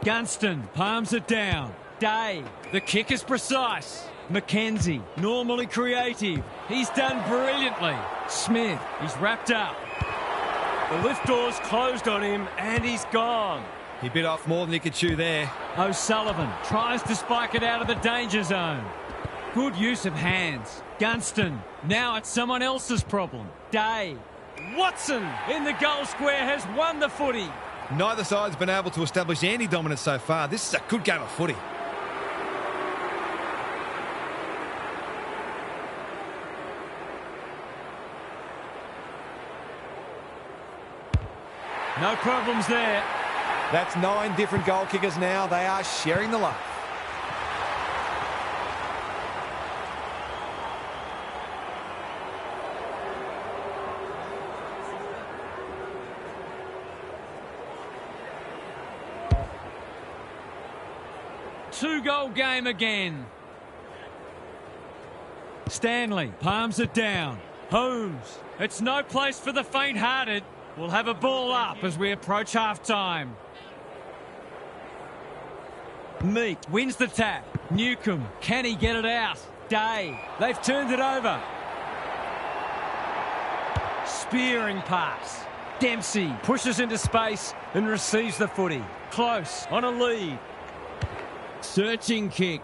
Gunston palms it down. Day. The kick is precise. Mackenzie, normally creative. He's done brilliantly. Smith, he's wrapped up. The lift door's closed on him and he's gone. He bit off more than he could chew there. O'Sullivan tries to spike it out of the danger zone. Good use of hands. Gunston, now it's someone else's problem. Day. Watson in the goal square has won the footy. Neither side's been able to establish any dominance so far. This is a good game of footy. No problems there. That's 9 different goal kickers now. They are sharing the love. Two-goal game again. Stanley palms it down. Holmes. It's no place for the faint-hearted. We'll have a ball up as we approach half-time. Meek wins the tap. Newcomb. Can he get it out? Day. They've turned it over. Spearing pass. Dempsey pushes into space and receives the footy. Close on a lead. Searching kick.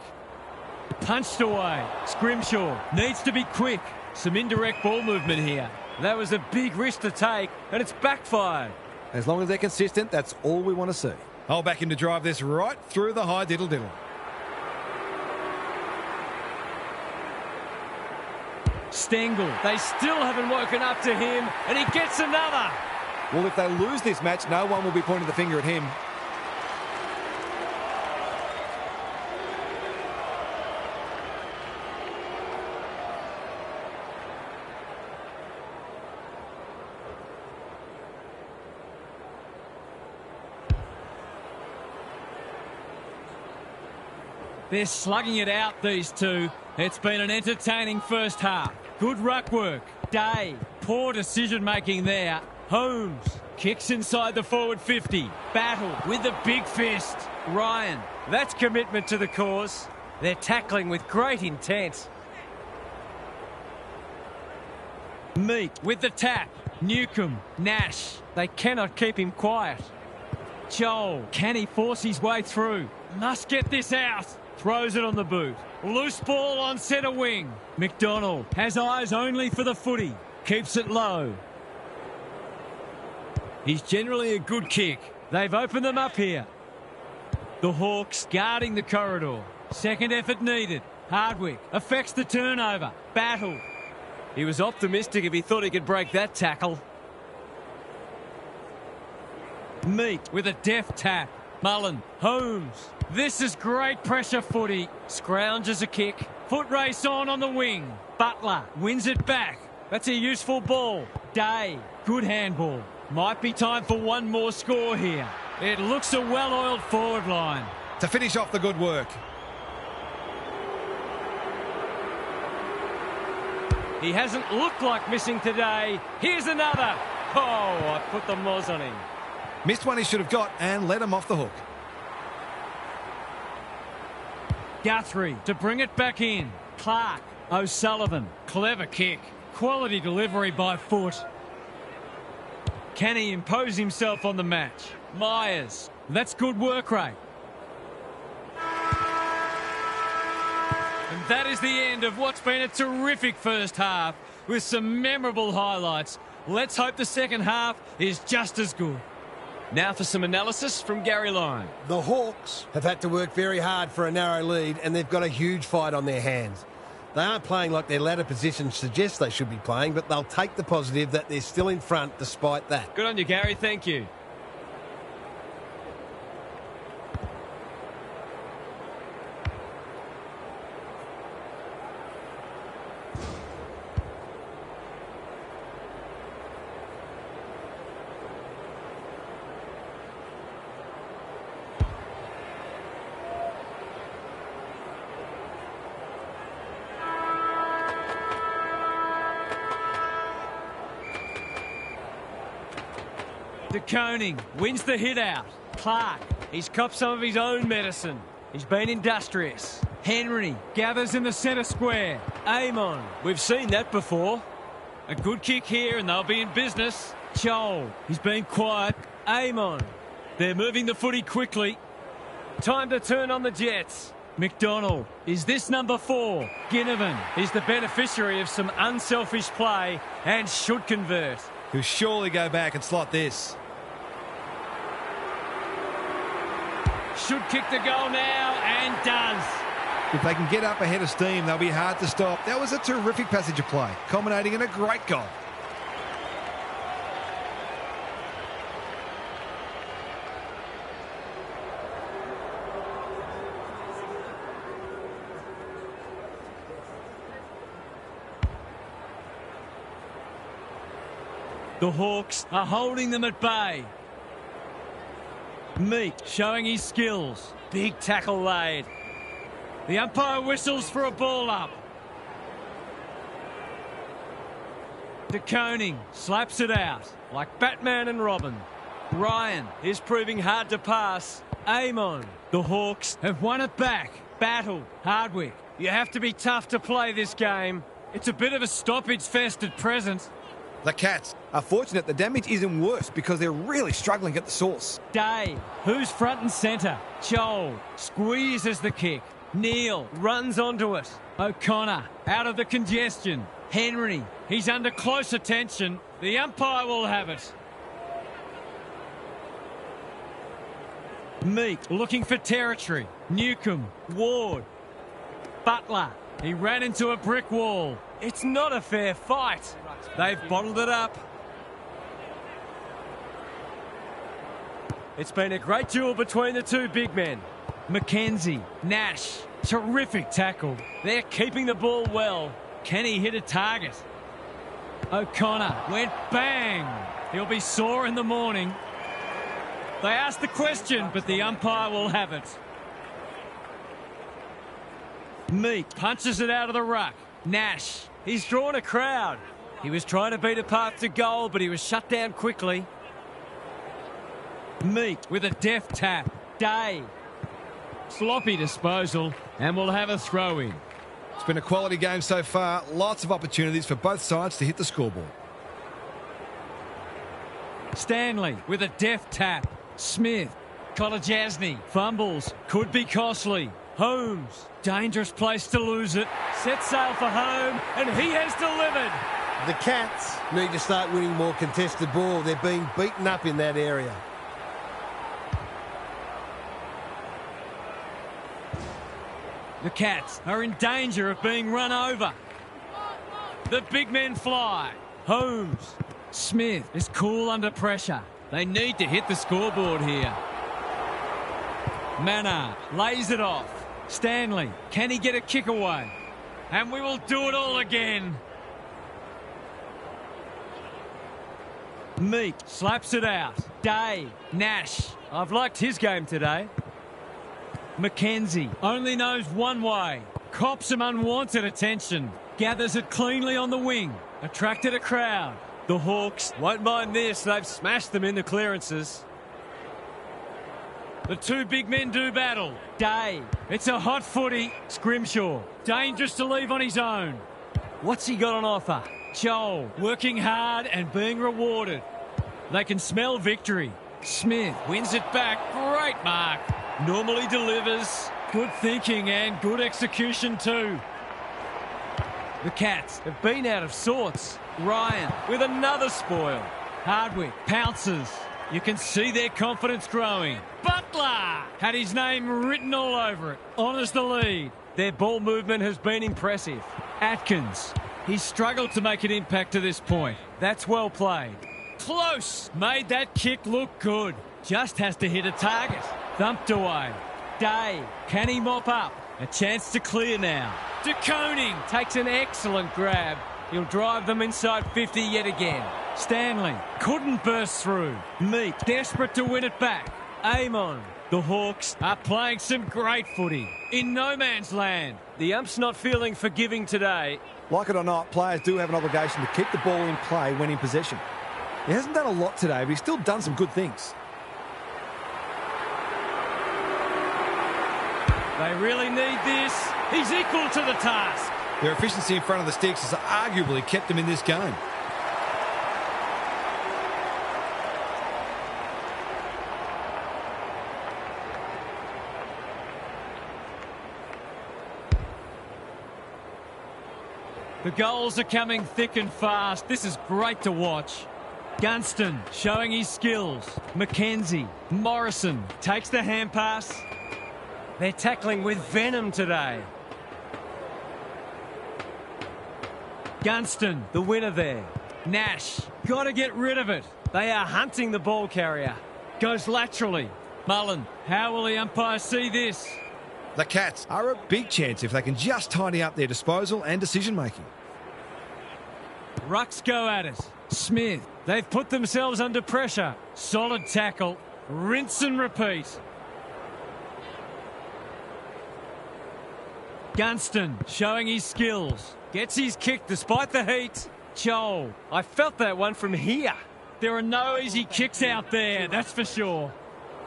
Punched away. Scrimshaw needs to be quick. Some indirect ball movement here. That was a big risk to take, and it's backfired. As long as they're consistent, that's all we want to see. I'll back him to drive this right through the high diddle-diddle. Stengel, they still haven't woken up to him, and he gets another. Well, if they lose this match, no one will be pointing the finger at him. They're slugging it out, these two. It's been an entertaining first half. Good ruck work. Day. Poor decision-making there. Holmes kicks inside the forward 50. Battle with the big fist. Ryan. That's commitment to the cause. They're tackling with great intent. Meek with the tap. Newcomb. Nash. They cannot keep him quiet. Joel. Can he force his way through? Must get this out. Throws it on the boot. Loose ball on centre wing. McDonald has eyes only for the footy. Keeps it low. He's generally a good kick. They've opened them up here. The Hawks guarding the corridor. Second effort needed. Hardwick affects the turnover. Battle. He was optimistic if he thought he could break that tackle. Meek with a deft tap. Mullen. Holmes. This is great pressure footy. Scrounges a kick. Foot race on the wing. Butler wins it back. That's a useful ball. Day. Good handball. Might be time for one more score here. It looks a well-oiled forward line. To finish off the good work. He hasn't looked like missing today. Here's another. Oh, I put the moz on him. Missed one he should have got and let him off the hook. Guthrie to bring it back in. Clark. O'Sullivan. Clever kick. Quality delivery by foot. Can he impose himself on the match? Myers. That's good work rate. And that is the end of what's been a terrific first half with some memorable highlights. Let's hope the second half is just as good. Now for some analysis from Gary Lyon. The Hawks have had to work very hard for a narrow lead, and they've got a huge fight on their hands. They aren't playing like their ladder position suggests they should be playing, but they'll take the positive that they're still in front despite that. Good on you, Gary. Thank you. De Koning wins the hit out. Clark, he's copped some of his own medicine. He's been industrious. Henry gathers in the centre square. Amon, we've seen that before. A good kick here and they'll be in business. Joel, he's been quiet. Amon, they're moving the footy quickly. Time to turn on the Jets. McDonald, is this number 4? Ginnivan is the beneficiary of some unselfish play and should convert. He'll surely go back and slot this. Should kick the goal now and does. If they can get up ahead of steam, they'll be hard to stop. That was a terrific passage of play, culminating in a great goal. The Hawks are holding them at bay. Meek showing his skills. Big tackle laid. The umpire whistles for a ball up. De Koning slaps it out like Batman and Robin. Ryan is proving hard to pass. Amon. The Hawks have won it back. Battle. Hardwick. You have to be tough to play this game. It's a bit of a stoppage fest at present. The Cats are fortunate the damage isn't worse because they're really struggling at the source. Day, who's front and centre? Joel squeezes the kick. Neil runs onto it. O'Connor out of the congestion. Henry, he's under close attention. The umpire will have it. Meek looking for territory. Newcomb, Ward, Butler. He ran into a brick wall. It's not a fair fight. They've bottled it up. It's been a great duel between the two big men. Mackenzie, Nash, terrific tackle. They're keeping the ball well. Can he hit a target? O'Connor went bang. He'll be sore in the morning. They asked the question, but the umpire will have it. Meek punches it out of the ruck. Nash, he's drawn a crowd. He was trying to beat a path to goal, but he was shut down quickly. Meek with a deft tap. Day. Sloppy disposal, and we'll have a throw-in. It's been a quality game so far. Lots of opportunities for both sides to hit the scoreboard. Stanley with a deft tap. Smith. Kolajasny fumbles. Could be costly. Holmes. Dangerous place to lose it. Set sail for home, and he has delivered. The Cats need to start winning more contested ball. They're being beaten up in that area. The Cats are in danger of being run over. The big men fly. Holmes. Smith is cool under pressure. They need to hit the scoreboard here. Manard lays it off. Stanley, can he get a kick away? And we will do it all again. Meek slaps it out. Day, Nash. I've liked his game today. Mackenzie only knows one way. Cops some unwanted attention. Gathers it cleanly on the wing. Attracted a crowd. The Hawks won't mind this. They've smashed them in the clearances. The two big men do battle. Day. It's a hot footy. Scrimshaw. Dangerous to leave on his own. What's he got on offer? Joel working hard and being rewarded. They can smell victory. Smith wins it back. Great mark. Normally delivers. Good thinking and good execution too. The Cats have been out of sorts. Ryan with another spoil. Hardwick pounces. You can see their confidence growing. Butler had his name written all over it. Honours the lead. Their ball movement has been impressive. Atkins, he's struggled to make an impact to this point. That's well played. Close. Made that kick look good. Just has to hit a target. Thumped away. Day, can he mop up? A chance to clear now. De Koning takes an excellent grab. He'll drive them inside 50 yet again. Stanley couldn't burst through. Meek desperate to win it back. Amon. The Hawks are playing some great footy. In no man's land. The ump's not feeling forgiving today. Like it or not, players do have an obligation to keep the ball in play when in possession. He hasn't done a lot today, but he's still done some good things. They really need this. He's equal to the task. Their efficiency in front of the sticks has arguably kept them in this game. The goals are coming thick and fast. This is great to watch. Gunston showing his skills. Mackenzie. Morrison takes the hand pass. They're tackling with venom today. Gunston, the winner there. Nash, got to get rid of it. They are hunting the ball carrier. Goes laterally. Mullen, how will the umpire see this? The Cats are a big chance if they can just tidy up their disposal and decision-making. Rucks go at it. Smith, they've put themselves under pressure. Solid tackle. Rinse and repeat. Gunston showing his skills. Gets his kick despite the heat. Joel, I felt that one from here. There are no easy kicks out there, that's for sure.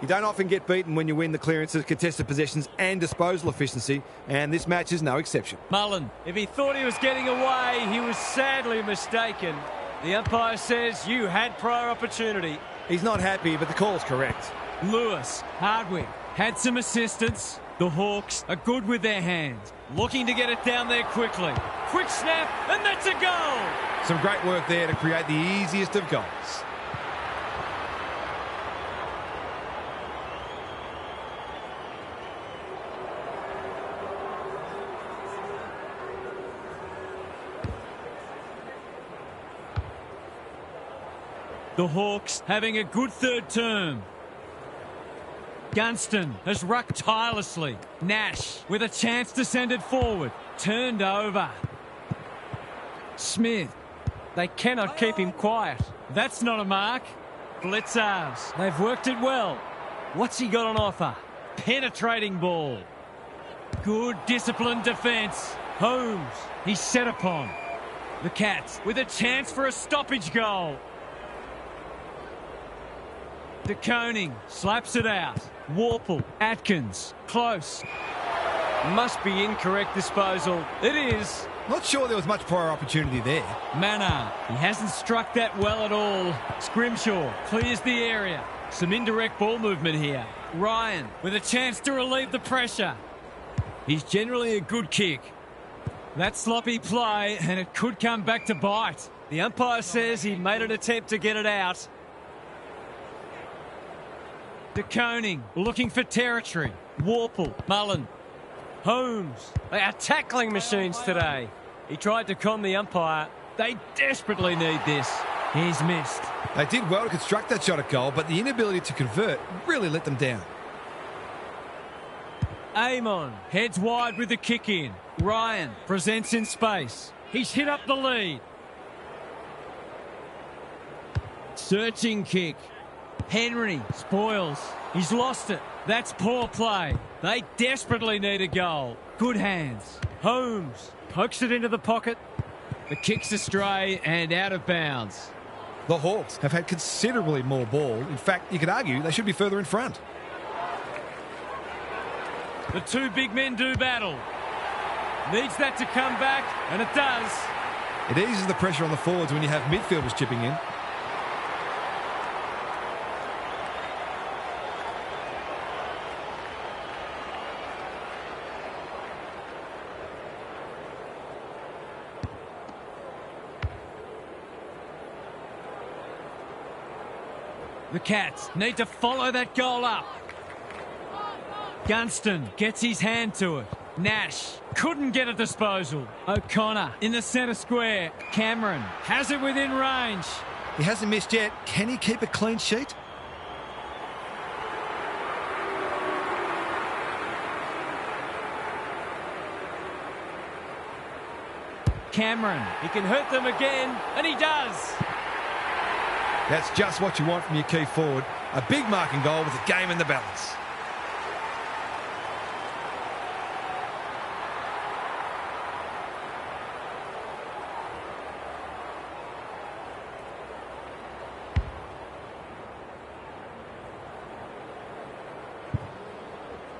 You don't often get beaten when you win the clearances, contested possessions and disposal efficiency, and this match is no exception. Mullen, if he thought he was getting away, he was sadly mistaken. The umpire says you had prior opportunity. He's not happy, but the call's correct. Lewis, Hardwick, had some assistance. The Hawks are good with their hands, looking to get it down there quickly. Quick snap, and that's a goal! Some great work there to create the easiest of goals. The Hawks having a good third term. Gunston has rucked tirelessly. Nash with a chance to send it forward. Turned over. Smith. They cannot keep him quiet. That's not a mark. Blitzers. They've worked it well. What's he got on offer? Penetrating ball. Good disciplined defence. Holmes. He's set upon. The Cats with a chance for a stoppage goal. De Koning slaps it out. Warple, Atkins, close. Must be incorrect disposal. It is. Not sure there was much prior opportunity there. Manor, he hasn't struck that well at all. Scrimshaw clears the area. Some indirect ball movement here. Ryan with a chance to relieve the pressure. He's generally a good kick. That sloppy play, and it could come back to bite. The umpire says he made an attempt to get it out. De Koning looking for territory. Warple, Mullen, Holmes. They are tackling machines today. He tried to con the umpire. They desperately need this. He's missed. They did well to construct that shot at goal, but the inability to convert really let them down. Amon heads wide with the kick in. Ryan presents in space. He's hit up the lead. Searching kick. Henry spoils. He's lost it. That's poor play. They desperately need a goal. Good hands. Holmes pokes it into the pocket. The kick's astray and out of bounds. The Hawks have had considerably more ball. In fact, you could argue they should be further in front. The two big men do battle. Needs that to come back, and it does. It eases the pressure on the forwards when you have midfielders chipping in. The Cats need to follow that goal up. Gunston gets his hand to it. Nash couldn't get a disposal. O'Connor in the centre square. Cameron has it within range. He hasn't missed yet. Can he keep a clean sheet? Cameron, he can hurt them again, and he does. That's just what you want from your key forward. A big marking goal with the game in the balance.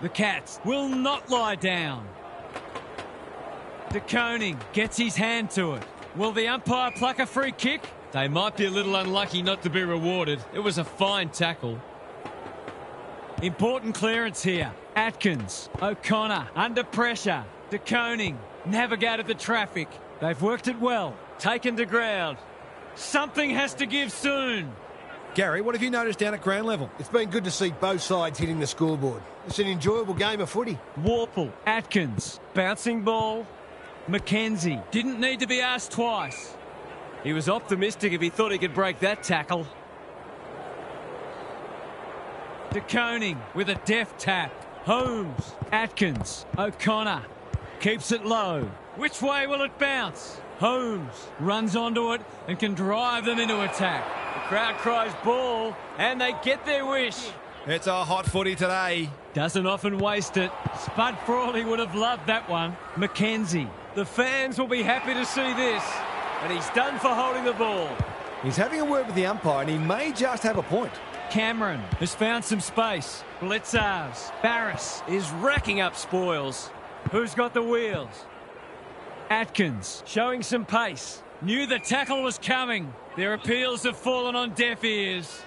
The Cats will not lie down. De Koning gets his hand to it. Will the umpire pluck a free kick? They might be a little unlucky not to be rewarded. It was a fine tackle. Important clearance here. Atkins, O'Connor under pressure. De Koning navigated the traffic. They've worked it well. Taken to ground. Something has to give soon. Gary, what have you noticed down at ground level? It's been good to see both sides hitting the scoreboard. It's an enjoyable game of footy. Warple, Atkins, bouncing ball. Mackenzie didn't need to be asked twice. He was optimistic if he thought he could break that tackle. De Koning with a deft tap. Holmes, Atkins, O'Connor keeps it low. Which way will it bounce? Holmes runs onto it and can drive them into attack. The crowd cries ball, and they get their wish. It's a hot footy today. Doesn't often waste it. Spud Frawley would have loved that one. Mackenzie. The fans will be happy to see this. And he's done for holding the ball. He's having a word with the umpire, and he may just have a point. Cameron has found some space. Blitzers. Barris Is racking up spoils. Who's got the wheels? Atkins showing some pace. Knew the tackle was coming. Their appeals have fallen on deaf ears.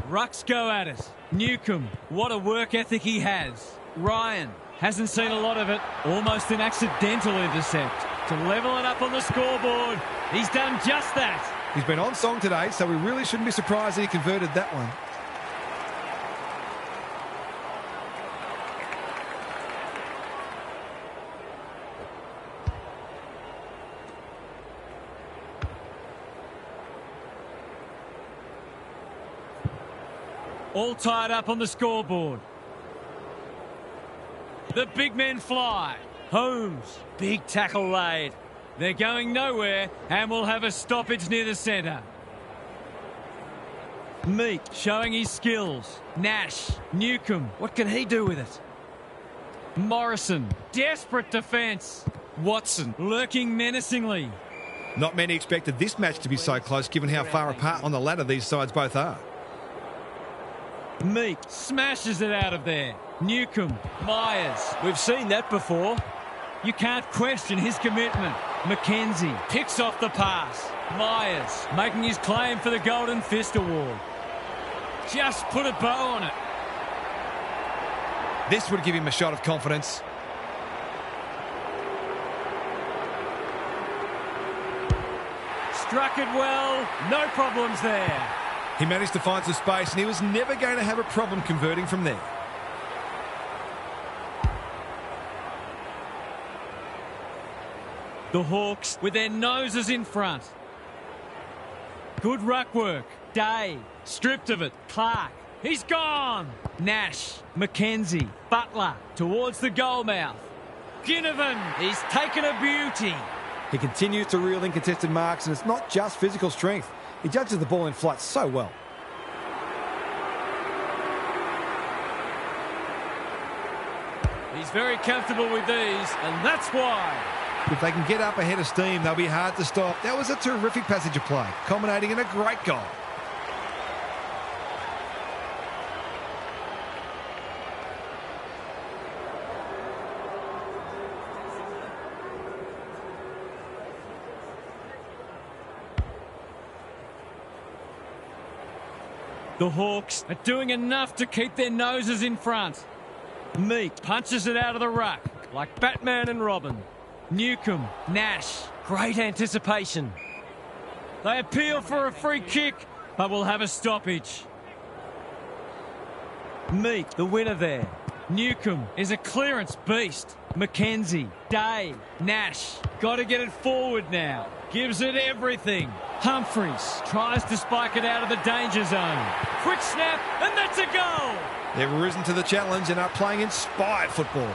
Rucks go at it. Newcomb, what a work ethic he has. Ryan hasn't seen a lot of it. Almost an accidental intercept to level it up on the scoreboard. He's done just that. He's been on song today, so we really shouldn't be surprised that he converted that one. All tied up on the scoreboard. The big men fly. Holmes, big tackle laid. They're going nowhere and will have a stoppage near the centre. Meek showing his skills. Nash, Newcomb, what can he do with it? Morrison, desperate defence. Watson, lurking menacingly. Not many expected this match to be so close given how far apart on the ladder these sides both are. Meek smashes it out of there. Newcomb, Myers. We've seen that before. You can't question his commitment. McKenzie picks off the pass. Myers making his claim for the Golden Fist Award. Just put a bow on it. This would give him a shot of confidence. Struck it well. No problems there. He managed to find some space and he was never going to have a problem converting from there. The Hawks with their noses in front. Good ruck work. Day stripped of it. Clark. He's gone. Nash. McKenzie. Butler towards the goal mouth. Ginnivan. He's taken a beauty. He continues to reel in contested marks, and it's not just physical strength. He judges the ball in flight so well. He's very comfortable with these, and that's why. If they can get up ahead of steam, they'll be hard to stop. That was a terrific passage of play, culminating in a great goal. The Hawks are doing enough to keep their noses in front. Meek punches it out of the ruck like Batman and Robin. Newcomb, Nash, great anticipation. They appeal for a free kick, but will have a stoppage. Meek, the winner there. Newcomb is a clearance beast. McKenzie, Day, Nash, got to get it forward now. Gives it everything. Humphreys tries to spike it out of the danger zone. Quick snap, and that's a goal. They've risen to the challenge and are playing inspired football.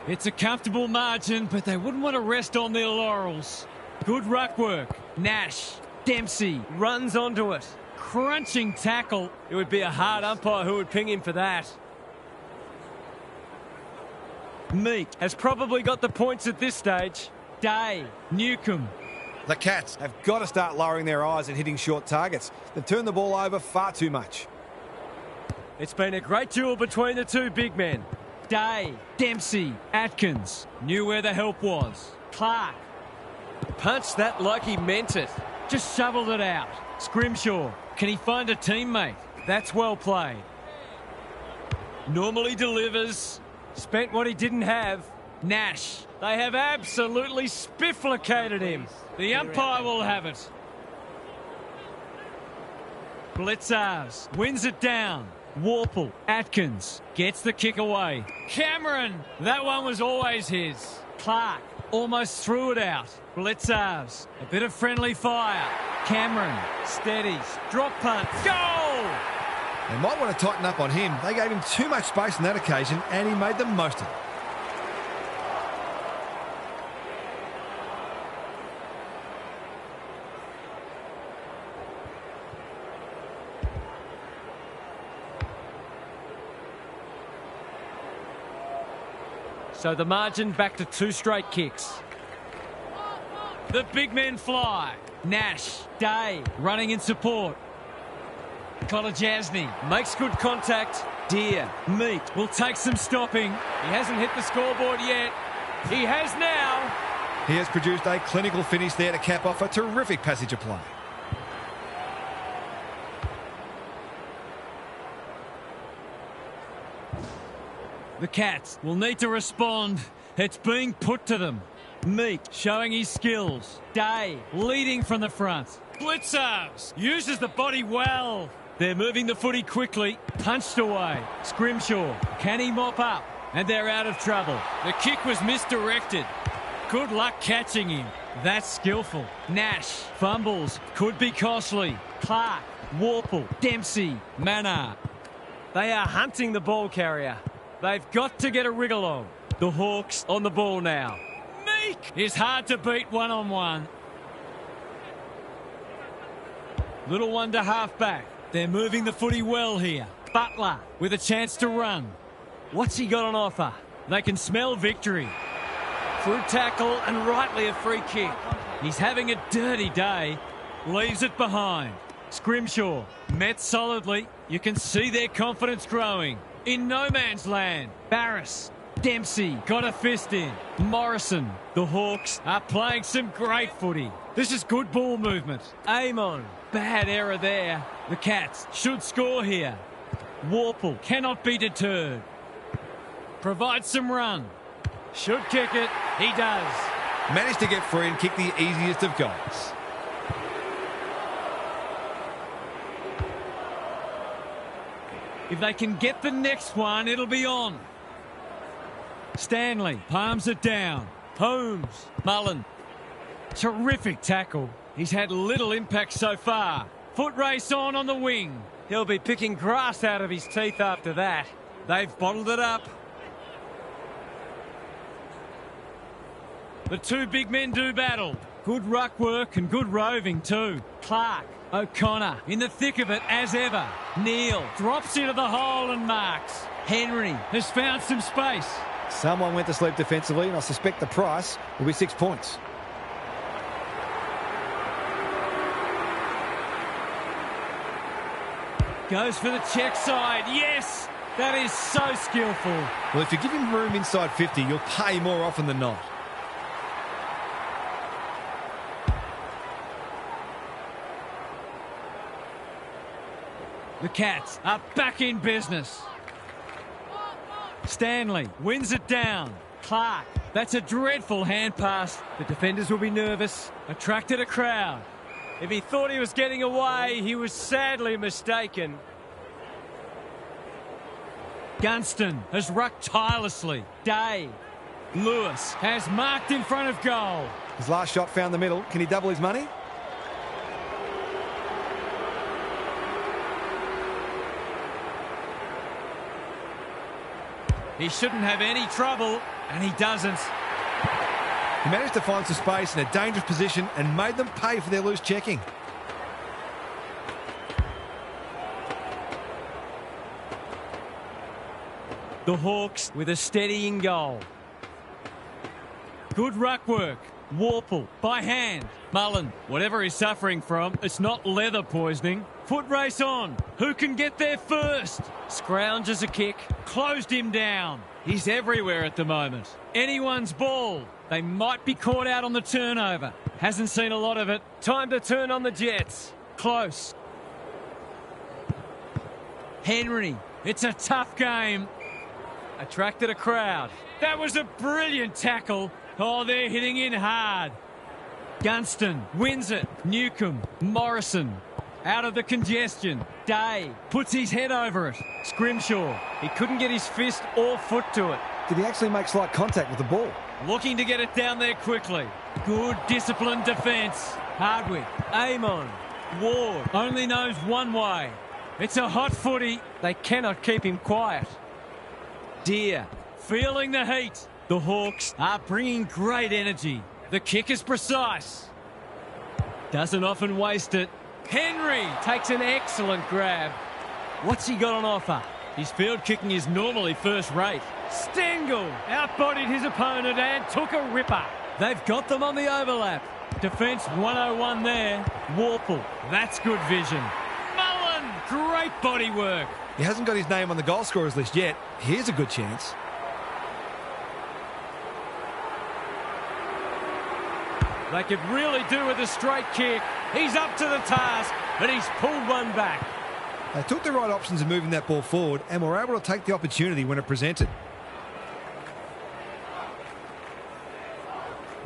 It's a comfortable margin, but they wouldn't want to rest on their laurels. Good ruck work. Nash, Dempsey runs onto it. Crunching tackle. It would be a hard umpire who would ping him for that. Meek has probably got the points at this stage. Day, Newcomb. The Cats have got to start lowering their eyes and hitting short targets. They've turned the ball over far too much. It's been a great duel between the two big men. Day, Dempsey, Atkins. Knew where the help was. Clark. Punched that like he meant it. Just shoveled it out. Scrimshaw. Can he find a teammate? That's well played. Normally delivers. Spent what he didn't have. Nash. They have absolutely spifflicated him. The umpire will have it. Blitzars wins it down. Warple. Atkins gets the kick away. Cameron. That one was always his. Clark almost threw it out. Blitzars. A bit of friendly fire. Cameron steadies. Drop punt. Goal! They might want to tighten up on him. They gave him too much space on that occasion, and he made the most of it. So the margin back to 2 straight kicks. The big men fly. Nash, Day, running in support. Kolajasny makes good contact. Deer, Meat will take some stopping. He hasn't hit the scoreboard yet. He has now. He has produced a clinical finish there to cap off a terrific passage of play. The Cats will need to respond. It's being put to them. Meat showing his skills. Day leading from the front. Blitzers uses the body well. They're moving the footy quickly. Punched away. Scrimshaw. Can he mop up? And they're out of trouble. The kick was misdirected. Good luck catching him. That's skillful. Nash fumbles. Could be costly. Clark. Warple. Dempsey. Mannar. They are hunting the ball carrier. They've got to get a wriggle on. The Hawks on the ball now. Meek is hard to beat one-on-one. Little one to half-back. They're moving the footy well here. Butler with a chance to run. What's he got on offer? They can smell victory. Through tackle and rightly a free kick. He's having a dirty day. Leaves it behind. Scrimshaw met solidly. You can see their confidence growing. In no man's land. Barris. Dempsey got a fist in. Morrison. The Hawks are playing some great footy. This is good ball movement. Amon. Bad error there. The Cats should score here. Warple cannot be deterred. Provides some run. Should kick it. He does. Managed to get free and kick the easiest of goals. If they can get the next one, it'll be on. Stanley palms it down. Holmes. Mullen. Terrific tackle. He's had little impact so far. Foot race on the wing. He'll be picking grass out of his teeth after that. They've bottled it up. The two big men do battle. Good ruck work and good roving too. Clark. O'Connor in the thick of it as ever. Neal drops into the hole and marks. Henry has found some space. Someone went to sleep defensively, and I suspect the price will be 6 points. Goes for the check side. Yes! That is so skillful. Well, if you give him room inside 50, you'll pay more often than not. The Cats are back in business. Stanley wins it down. Clark. That's a dreadful hand pass. The defenders will be nervous. Attracted a crowd. If he thought he was getting away, he was sadly mistaken. Gunston has rucked tirelessly. Day. Lewis has marked in front of goal. His last shot found the middle. Can he double his money? He shouldn't have any trouble, and he doesn't. He managed to find some space in a dangerous position and made them pay for their loose checking. The Hawks with a steadying goal. Good ruck work. Warple by hand. Mullen, whatever he's suffering from, it's not leather poisoning. Foot race on. Who can get there first? Scrounges a kick. Closed him down. He's everywhere at the moment. Anyone's ball. They might be caught out on the turnover. Hasn't seen a lot of it. Time to turn on the Jets. Close. Henry. It's a tough game. Attracted a crowd. That was a brilliant tackle. Oh, they're hitting in hard. Gunston wins it. Newcomb. Morrison. Out of the congestion. Day puts his head over it. Scrimshaw. He couldn't get his fist or foot to it. Did he actually make slight contact with the ball? Looking to get it down there quickly. Good disciplined defence. Hardwick. Amon. Ward only knows one way. It's a hot footy. They cannot keep him quiet. Deer feeling the heat. The Hawks are bringing great energy. The kick is precise. Doesn't often waste it. Henry takes an excellent grab. What's he got on offer? His field kicking is normally first rate. Stengel outbodied his opponent and took a ripper. They've got them on the overlap. Defence 101 there. Warple. That's good vision. Mullen. Great body work. He hasn't got his name on the goal scorers list yet. Here's a good chance. They could really do with a straight kick. He's up to the task, and he's pulled one back. They took the right options in moving that ball forward and were able to take the opportunity when it presented.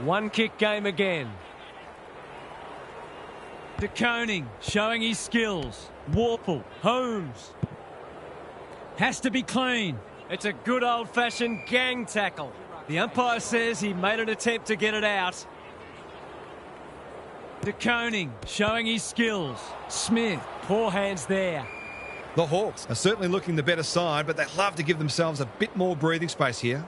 One kick game again. De Koning showing his skills. Warple. Holmes. Has to be clean. It's a good old-fashioned gang tackle. The umpire says he made an attempt to get it out. De Koning showing his skills. Smith. Poor hands there. The Hawks are certainly looking the better side, but they'd love to give themselves a bit more breathing space here.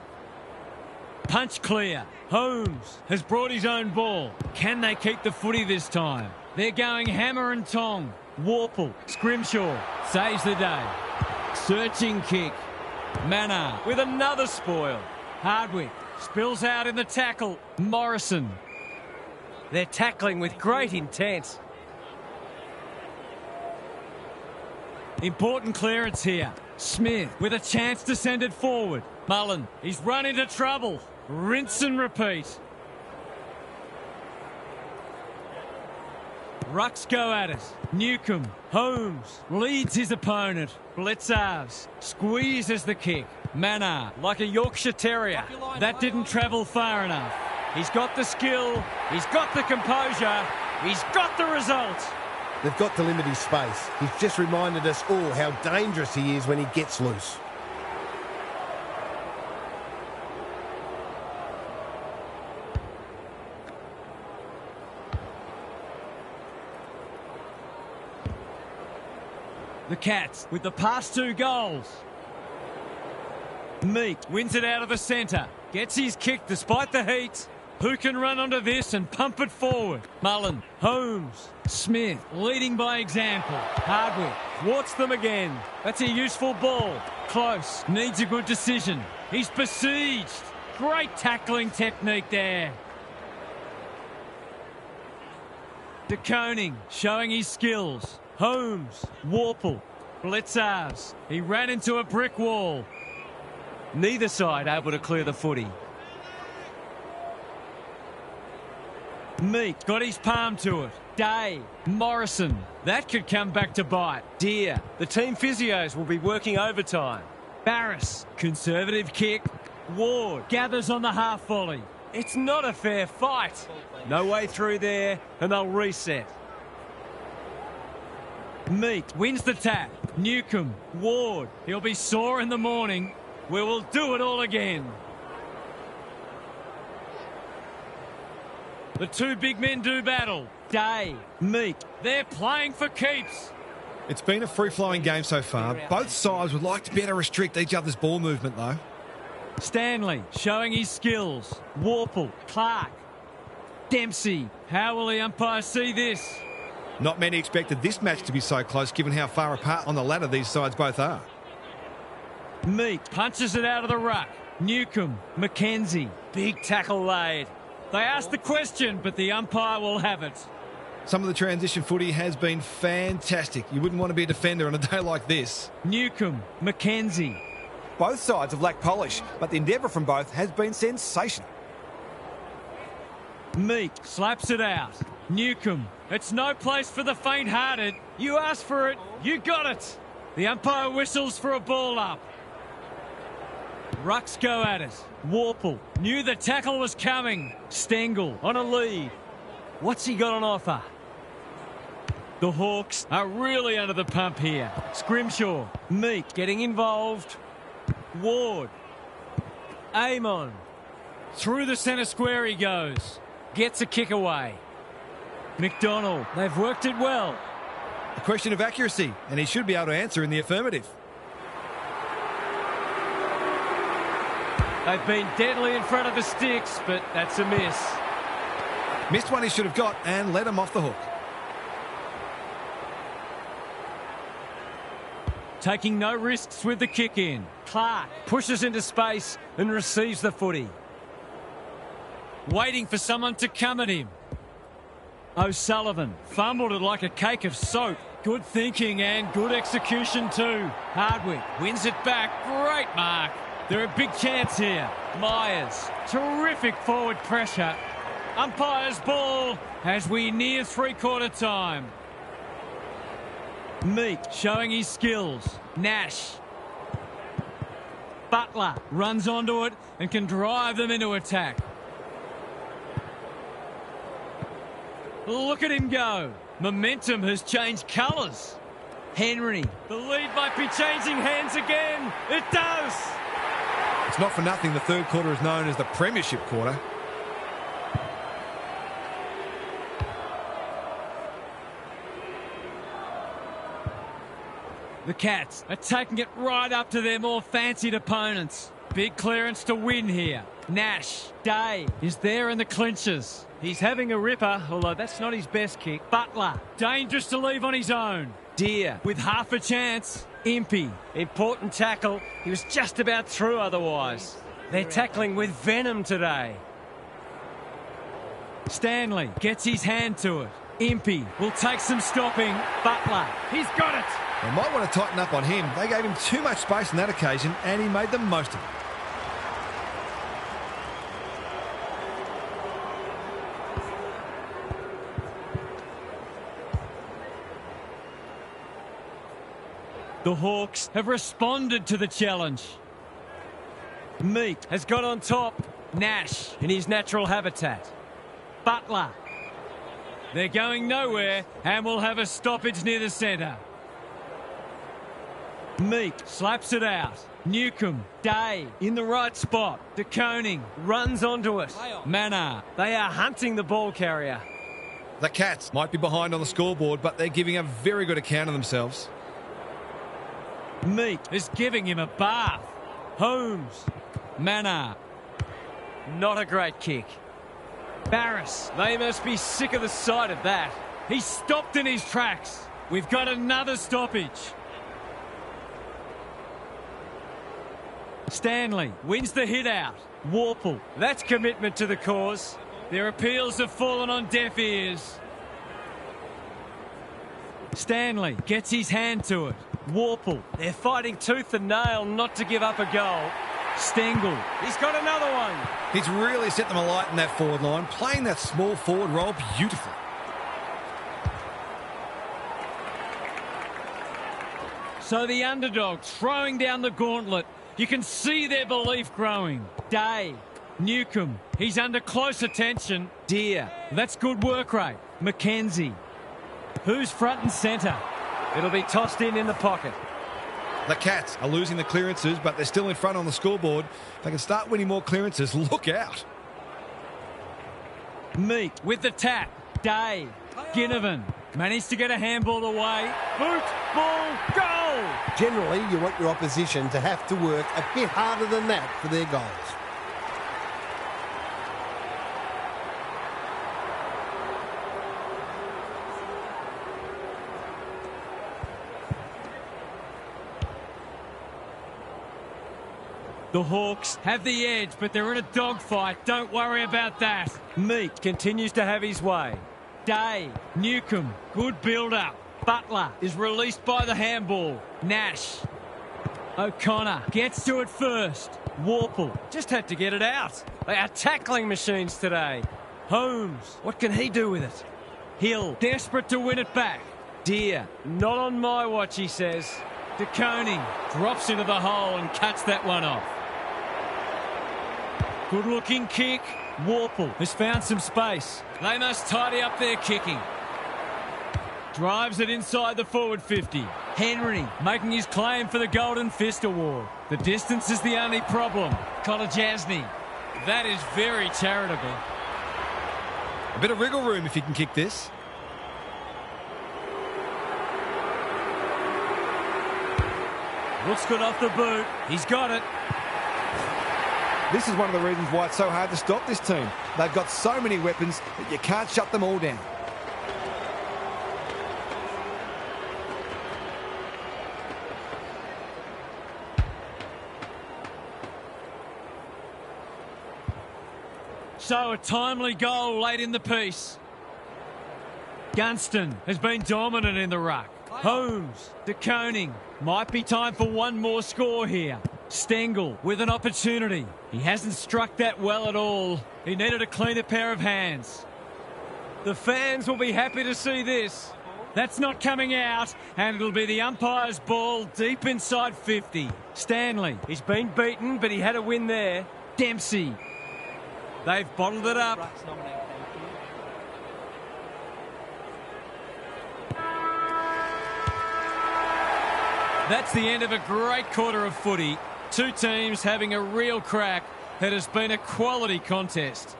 Punch clear. Holmes has brought his own ball. Can they keep the footy this time? They're going hammer and tong. Warple. Scrimshaw saves the day. Searching kick. Manor with another spoil. Hardwick spills out in the tackle. Morrison. They're tackling with great intent. Important clearance here. Smith with a chance to send it forward. Mullen, he's run into trouble. Rinse and repeat. Rucks go at it. Newcomb. Holmes leads his opponent. Bledsoe squeezes the kick. Manor like a Yorkshire Terrier. That didn't travel far enough. He's got the skill. He's got the composure. He's got the result. They've got to limit his space. He's just reminded us all how dangerous he is when he gets loose. The Cats with the past 2 goals. Meek wins it out of the centre. Gets his kick despite the heat. Who can run onto this and pump it forward? Mullen, Holmes, Smith leading by example. Hardwick thwarts them again. That's a useful ball. Close, needs a good decision. He's besieged. Great tackling technique there. De Koning showing his skills. Holmes, Warple, Bledsoe. He ran into a brick wall. Neither side able to clear the footy. Meek got his palm to it. Day, Morrison. That could come back to bite. Deer. The team physios will be working overtime. Barris. Conservative kick. Ward gathers on the half volley. It's not a fair fight. No way through there, and they'll reset. Meek wins the tap. Newcomb. Ward. He'll be sore in the morning. We will do it all again. The 2 big men do battle. Day, Meek. They're playing for keeps. It's been a free-flowing game so far. Both sides would like to better restrict each other's ball movement, though. Stanley showing his skills. Warple, Clark, Dempsey. How will the umpire see this? Not many expected this match to be so close, given how far apart on the ladder these sides both are. Meek punches it out of the ruck. Newcomb, McKenzie. Big tackle laid. They asked the question, but the umpire will have it. Some of the transition footy has been fantastic. You wouldn't want to be a defender on a day like this. Newcomb, McKenzie. Both sides have lacked polish, but the endeavour from both has been sensational. Meek slaps it out. Newcomb. It's no place for the faint-hearted. You asked for it, you got it. The umpire whistles for a ball up. Rucks go at it. Warple knew the tackle was coming. Stengel on a lead. What's he got on offer? The Hawks are really under the pump here. Scrimshaw. Meek getting involved. Ward. Amon. Through the centre square he goes. Gets a kick away. McDonald. They've worked it well. A question of accuracy, and he should be able to answer in the affirmative. They've been deadly in front of the sticks, but that's a miss. Missed one he should have got and let him off the hook. Taking no risks with the kick in. Clark pushes into space and receives the footy. Waiting for someone to come at him. O'Sullivan fumbled it like a cake of soap. Good thinking and good execution too. Hardwick wins it back. Great mark. They're a big chance here. Myers, terrific forward pressure. Umpire's ball as we near three-quarter time. Meek showing his skills. Nash. Butler runs onto it and can drive them into attack. Look at him go. Momentum has changed colours. Henry. The lead might be changing hands again. It does. It's not for nothing the third quarter is known as the premiership quarter. The Cats are taking it right up to their more fancied opponents. Big clearance to win here. Nash. Day is there in the clinches. He's having a ripper, although that's not his best kick. Butler. Dangerous to leave on his own. Deer with half a chance. Impey. Important tackle. He was just about through otherwise. They're tackling with venom today. Stanley gets his hand to it. Impey will take some stopping. Butler. He's got it. They might want to tighten up on him. They gave him too much space on that occasion, and he made the most of it. The Hawks have responded to the challenge. Meek has got on top. Nash in his natural habitat. Butler. They're going nowhere and will have a stoppage near the centre. Meek slaps it out. Newcomb. Day in the right spot. De Koning runs onto it. Manor. They are hunting the ball carrier. The Cats might be behind on the scoreboard, but they're giving a very good account of themselves. Meek is giving him a bath. Holmes. Manor. Not a great kick. Barris. They must be sick of the sight of that. He stopped in his tracks. We've got another stoppage. Stanley wins the hit out. Warple. That's commitment to the cause. Their appeals have fallen on deaf ears. Stanley gets his hand to it. Warple. They're fighting tooth and nail not to give up a goal. Stengel. He's got another one. He's really set them alight in that forward line, playing that small forward role beautifully. So the underdogs throwing down the gauntlet. You can see their belief growing. Day. Newcomb. He's under close attention. Deer. That's good work rate. McKenzie. Who's front and centre? It'll be tossed in the pocket. The Cats are losing the clearances, but they're still in front on the scoreboard. If they can start winning more clearances, look out. Meek with the tap. Day. Ginnivan managed to get a handball away. Boot, ball, goal! Generally, you want your opposition to have to work a bit harder than that for their goals. The Hawks have the edge, but they're in a dogfight. Don't worry about that. Meek continues to have his way. Day. Newcomb. Good build-up. Butler is released by the handball. Nash. O'Connor gets to it first. Warple just had to get it out. They are tackling machines today. Holmes. What can he do with it? Hill. Desperate to win it back. Deer. Not on my watch, he says. De Koning drops into the hole and cuts that one off. Good looking kick. Warple has found some space. They must tidy up their kicking. Drives it inside the forward 50. Henry making his claim for the Golden Fist Award. The distance is the only problem. Kolajasny. That is very charitable. A bit of wriggle room if he can kick this. Looks good off the boot. He's got it. This is one of the reasons why it's so hard to stop this team. They've got so many weapons that you can't shut them all down. So a timely goal late in the piece. Gunston has been dominant in the ruck. Holmes, De Koning. Might be time for one more score here. Stengel with an opportunity. He hasn't struck that well at all. He needed a cleaner pair of hands. The fans will be happy to see this. That's not coming out, and it'll be the umpire's ball deep inside 50. Stanley, he's been beaten, but he had a win there. Dempsey. They've bottled it up. Rucks nominate, thank you. That's the end of a great quarter of footy. Two teams having a real crack. It has been a quality contest.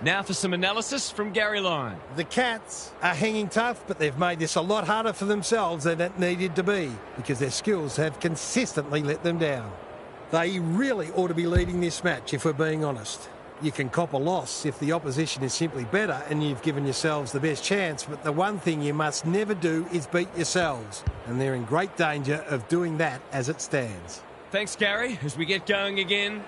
Now for some analysis from Gary Lyon. The Cats are hanging tough, but they've made this a lot harder for themselves than it needed to be because their skills have consistently let them down. They really ought to be leading this match, if we're being honest. You can cop a loss if the opposition is simply better and you've given yourselves the best chance, but the one thing you must never do is beat yourselves, and they're in great danger of doing that as it stands. Thanks, Gary. As we get going again,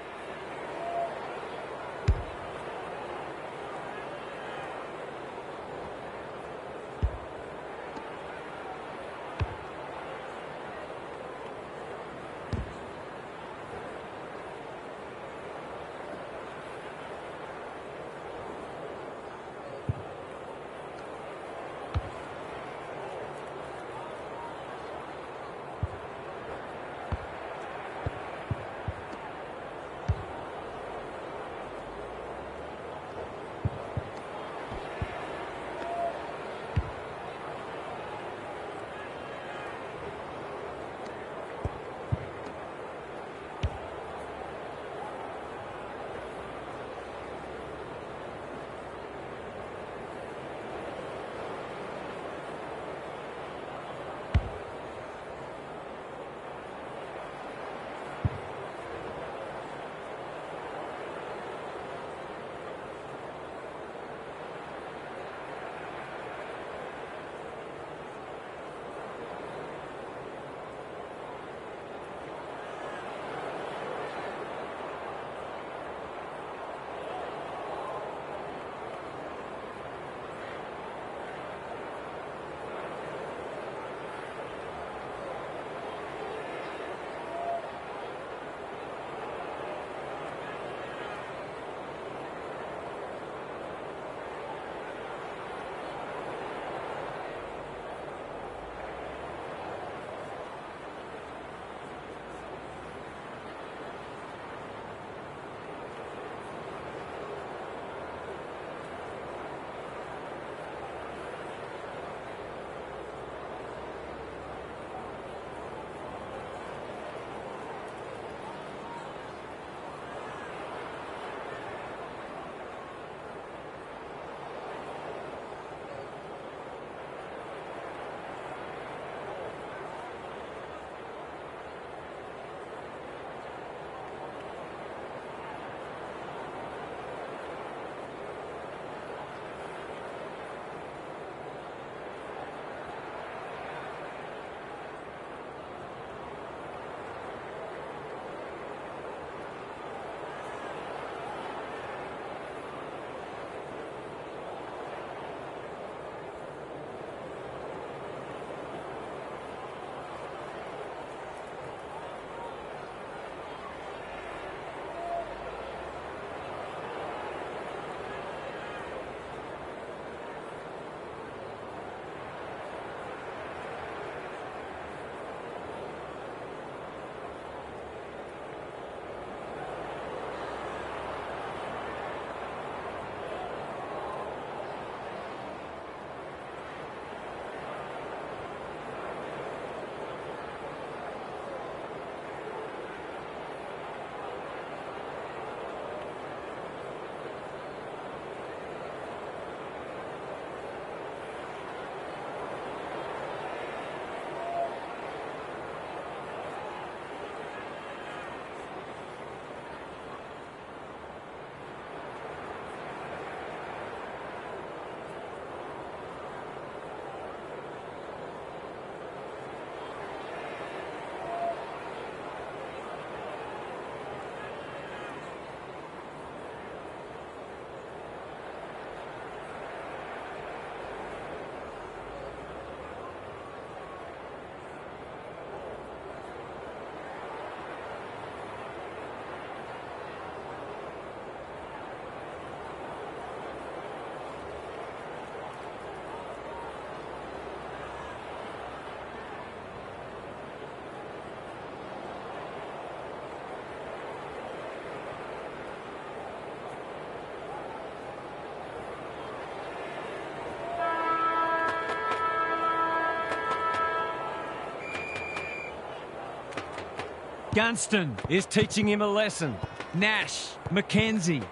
Gunston is teaching him a lesson. Nash, McKenzie,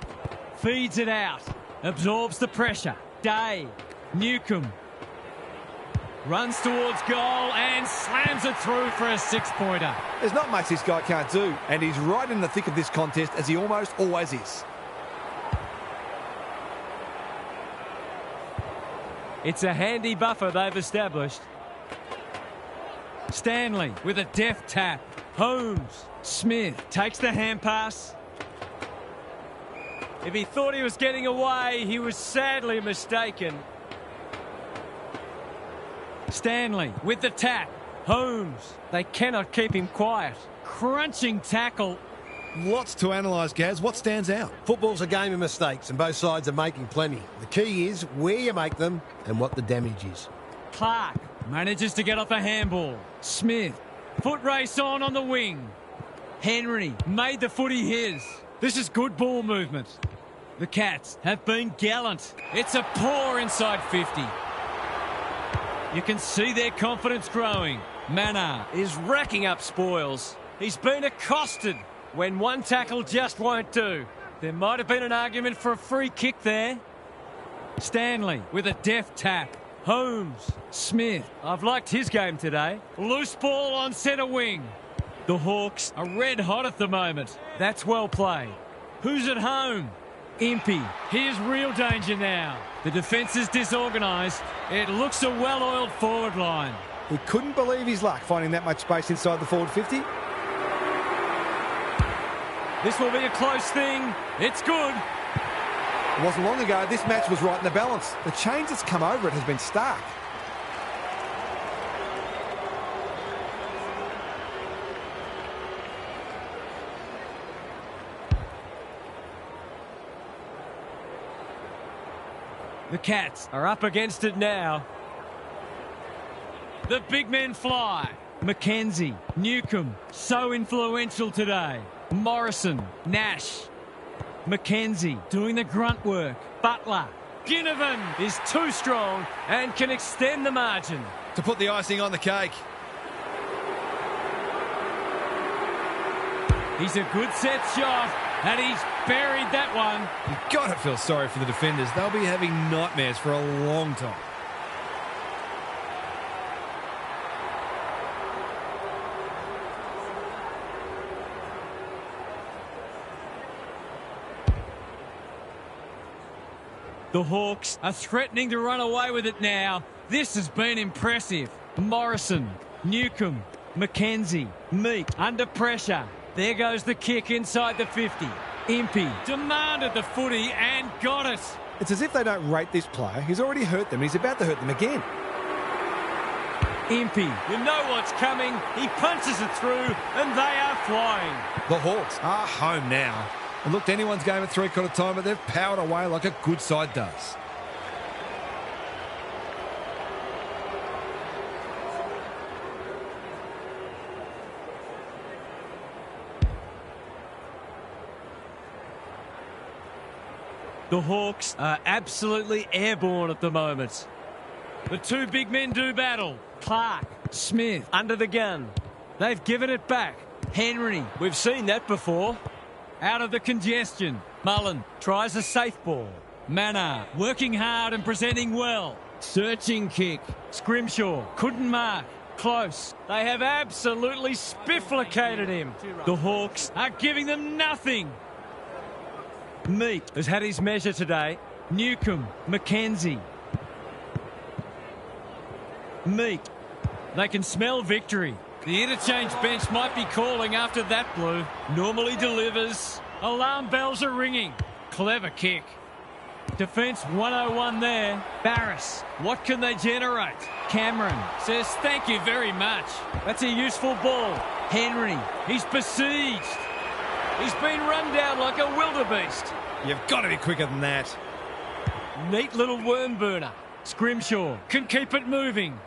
feeds it out, absorbs the pressure. Day, Newcomb, runs towards goal and slams it through for a six-pointer. There's not much this guy can't do, and he's right in the thick of this contest, as he almost always is. It's a handy buffer they've established. Stanley with a deft tap. Holmes. Smith takes the hand pass. If he thought he was getting away, he was sadly mistaken. Stanley with the tap. Holmes. They cannot keep him quiet. Crunching tackle. Lots to analyse, Gaz. What stands out? Football's a game of mistakes and both sides are making plenty. The key is where you make them and what the damage is. Clark manages to get off a handball. Smith. Foot race on the wing. Henry made the footy his. This is good ball movement. The Cats have been gallant. It's a poor inside 50. You can see their confidence growing. Mana is racking up spoils. He's been accosted when one tackle just won't do. There might have been an argument for a free kick there. Stanley with a deft tap. Holmes. Smith. I've liked his game today. Loose ball on centre wing. The Hawks are red hot at the moment. That's well played. Who's at home? Impey. Here's real danger now. The defence is disorganised. It looks a well-oiled forward line. He couldn't believe his luck finding that much space inside the forward 50. This will be a close thing. It's good. It wasn't long ago this match was right in the balance. The change that's come over it has been stark. The Cats are up against it now. The big men fly. McKenzie, Newcomb, so influential today. Morrison, Nash, McKenzie doing the grunt work. Butler, Ginnivan is too strong and can extend the margin. To put the icing on the cake. He's a good set shot, and he's buried that one. You've got to feel sorry for the defenders. They'll be having nightmares for a long time. The Hawks are threatening to run away with it now. This has been impressive. Morrison, Newcomb, McKenzie, Meek under pressure. There goes the kick inside the 50. Impey demanded the footy and got it. It's as if they don't rate this player. He's already hurt them. He's about to hurt them again. Impey, you know what's coming. He punches it through and they are flying. The Hawks are home now. It looked anyone's game at three-quarter time, but they've powered away like a good side does. The Hawks are absolutely airborne at the moment. The two big men do battle. Clark, Smith under the gun. They've given it back. Henry, we've seen that before. Out of the congestion. Mullen tries a safe ball. Mana working hard and presenting well. Searching kick. Scrimshaw couldn't mark. Close. They have absolutely spifflicated him. The Hawks are giving them nothing. Meat has had his measure today. Newcomb, McKenzie. Meat. They can smell victory. The interchange bench might be calling after that blue. Normally delivers. Alarm bells are ringing. Clever kick. Defence 101 there. Barris. What can they generate? Cameron says thank you very much. That's a useful ball. Henry. He's besieged. He's been run down like a wildebeest. You've got to be quicker than that. Neat little worm burner. Scrimshaw can keep it moving.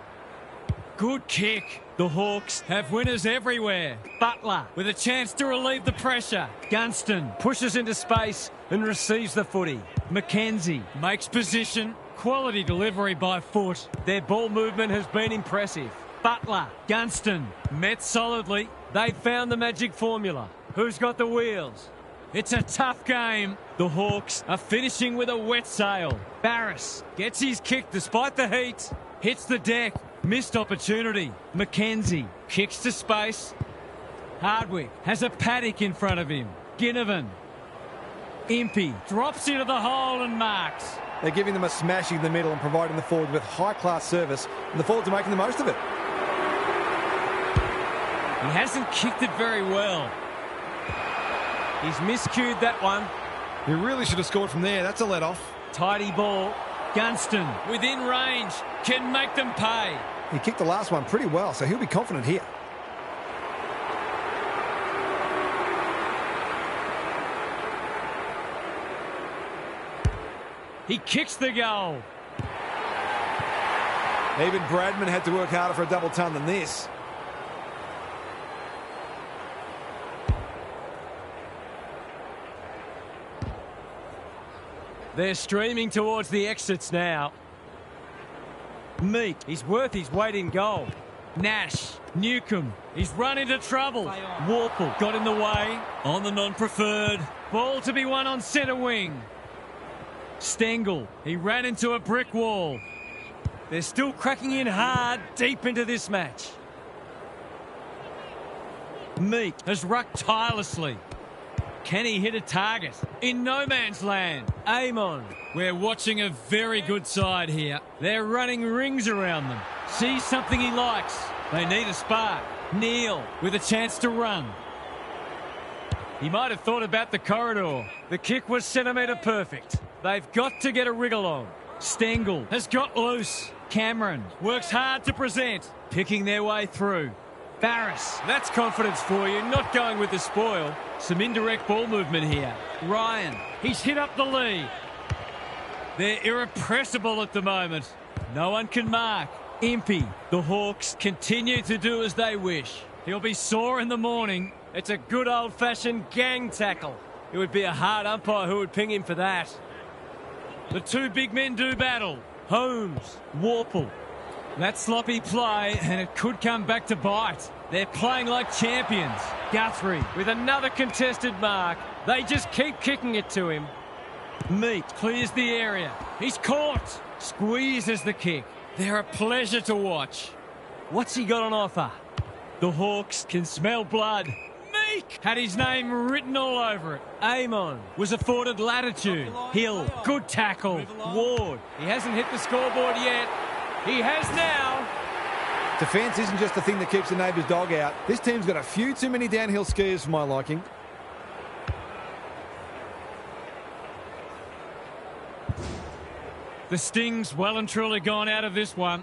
Good kick. The Hawks have winners everywhere. Butler with a chance to relieve the pressure. Gunston pushes into space and receives the footy. McKenzie makes position. Quality delivery by foot. Their ball movement has been impressive. Butler, Gunston, met solidly. They found the magic formula. Who's got the wheels? It's a tough game. The Hawks are finishing with a wet sail. Barris gets his kick despite the heat. Hits the deck. Missed opportunity. McKenzie kicks to space. Hardwick has a paddock in front of him. Ginnivan. Impey drops into the hole and marks. They're giving them a smashing in the middle and providing the forwards with high-class service, and the forwards are making the most of it. He hasn't kicked it very well. He's miscued that one. He really should have scored from there. That's a let-off. Tidy ball. Gunston within range. Can make them pay. He kicked the last one pretty well, so he'll be confident here. He kicks the goal. Even Bradman had to work harder for a double ton than this. They're streaming towards the exits now. Meek, he's worth his weight in goal. Nash, Newcomb, he's run into trouble. Warple got in the way on the non-preferred. Ball to be won on centre wing. Stengel, he ran into a brick wall. They're still cracking in hard deep into this match. Meek has rucked tirelessly. Can he hit a target? In no man's land. Amon. We're watching a very good side here. They're running rings around them. Sees something he likes. They need a spark. Neal with a chance to run. He might have thought about the corridor. The kick was centimetre perfect. They've got to get a wriggle on. Stengel has got loose. Cameron works hard to present. Picking their way through. Barris, that's confidence for you, not going with the spoil. Some indirect ball movement here. Ryan, he's hit up the lead. They're irrepressible at the moment. No one can mark. Impey, the Hawks continue to do as they wish. He'll be sore in the morning. It's a good old-fashioned gang tackle. It would be a hard umpire who would ping him for that. The two big men do battle. Holmes, Warple. That sloppy play, and it could come back to bite. They're playing like champions. Guthrie with another contested mark. They just keep kicking it to him. Meat clears the area. He's caught. Squeezes the kick. They're a pleasure to watch. What's he got on offer? The Hawks can smell blood. Meek had his name written all over it. Amon was afforded latitude. Hill, good tackle. Ward, he hasn't hit the scoreboard yet. He has now. Defence isn't just the thing that keeps the neighbour's dog out. This team's got a few too many downhill skiers for my liking. The sting's well and truly gone out of this one.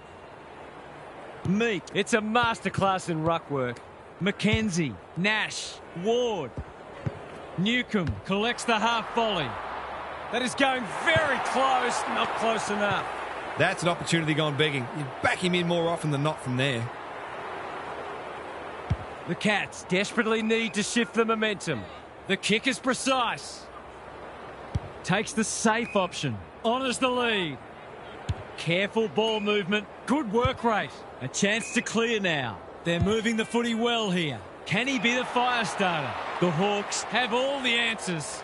Meek, it's a masterclass in ruck work. McKenzie, Nash, Ward. Newcomb collects the half volley. That is going very close, not close enough. That's an opportunity gone begging. You back him in more often than not from there. The Cats desperately need to shift the momentum. The kick is precise. Takes the safe option. Honours the lead. Careful ball movement. Good work rate. A chance to clear now. They're moving the footy well here. Can he be the fire starter? The Hawks have all the answers.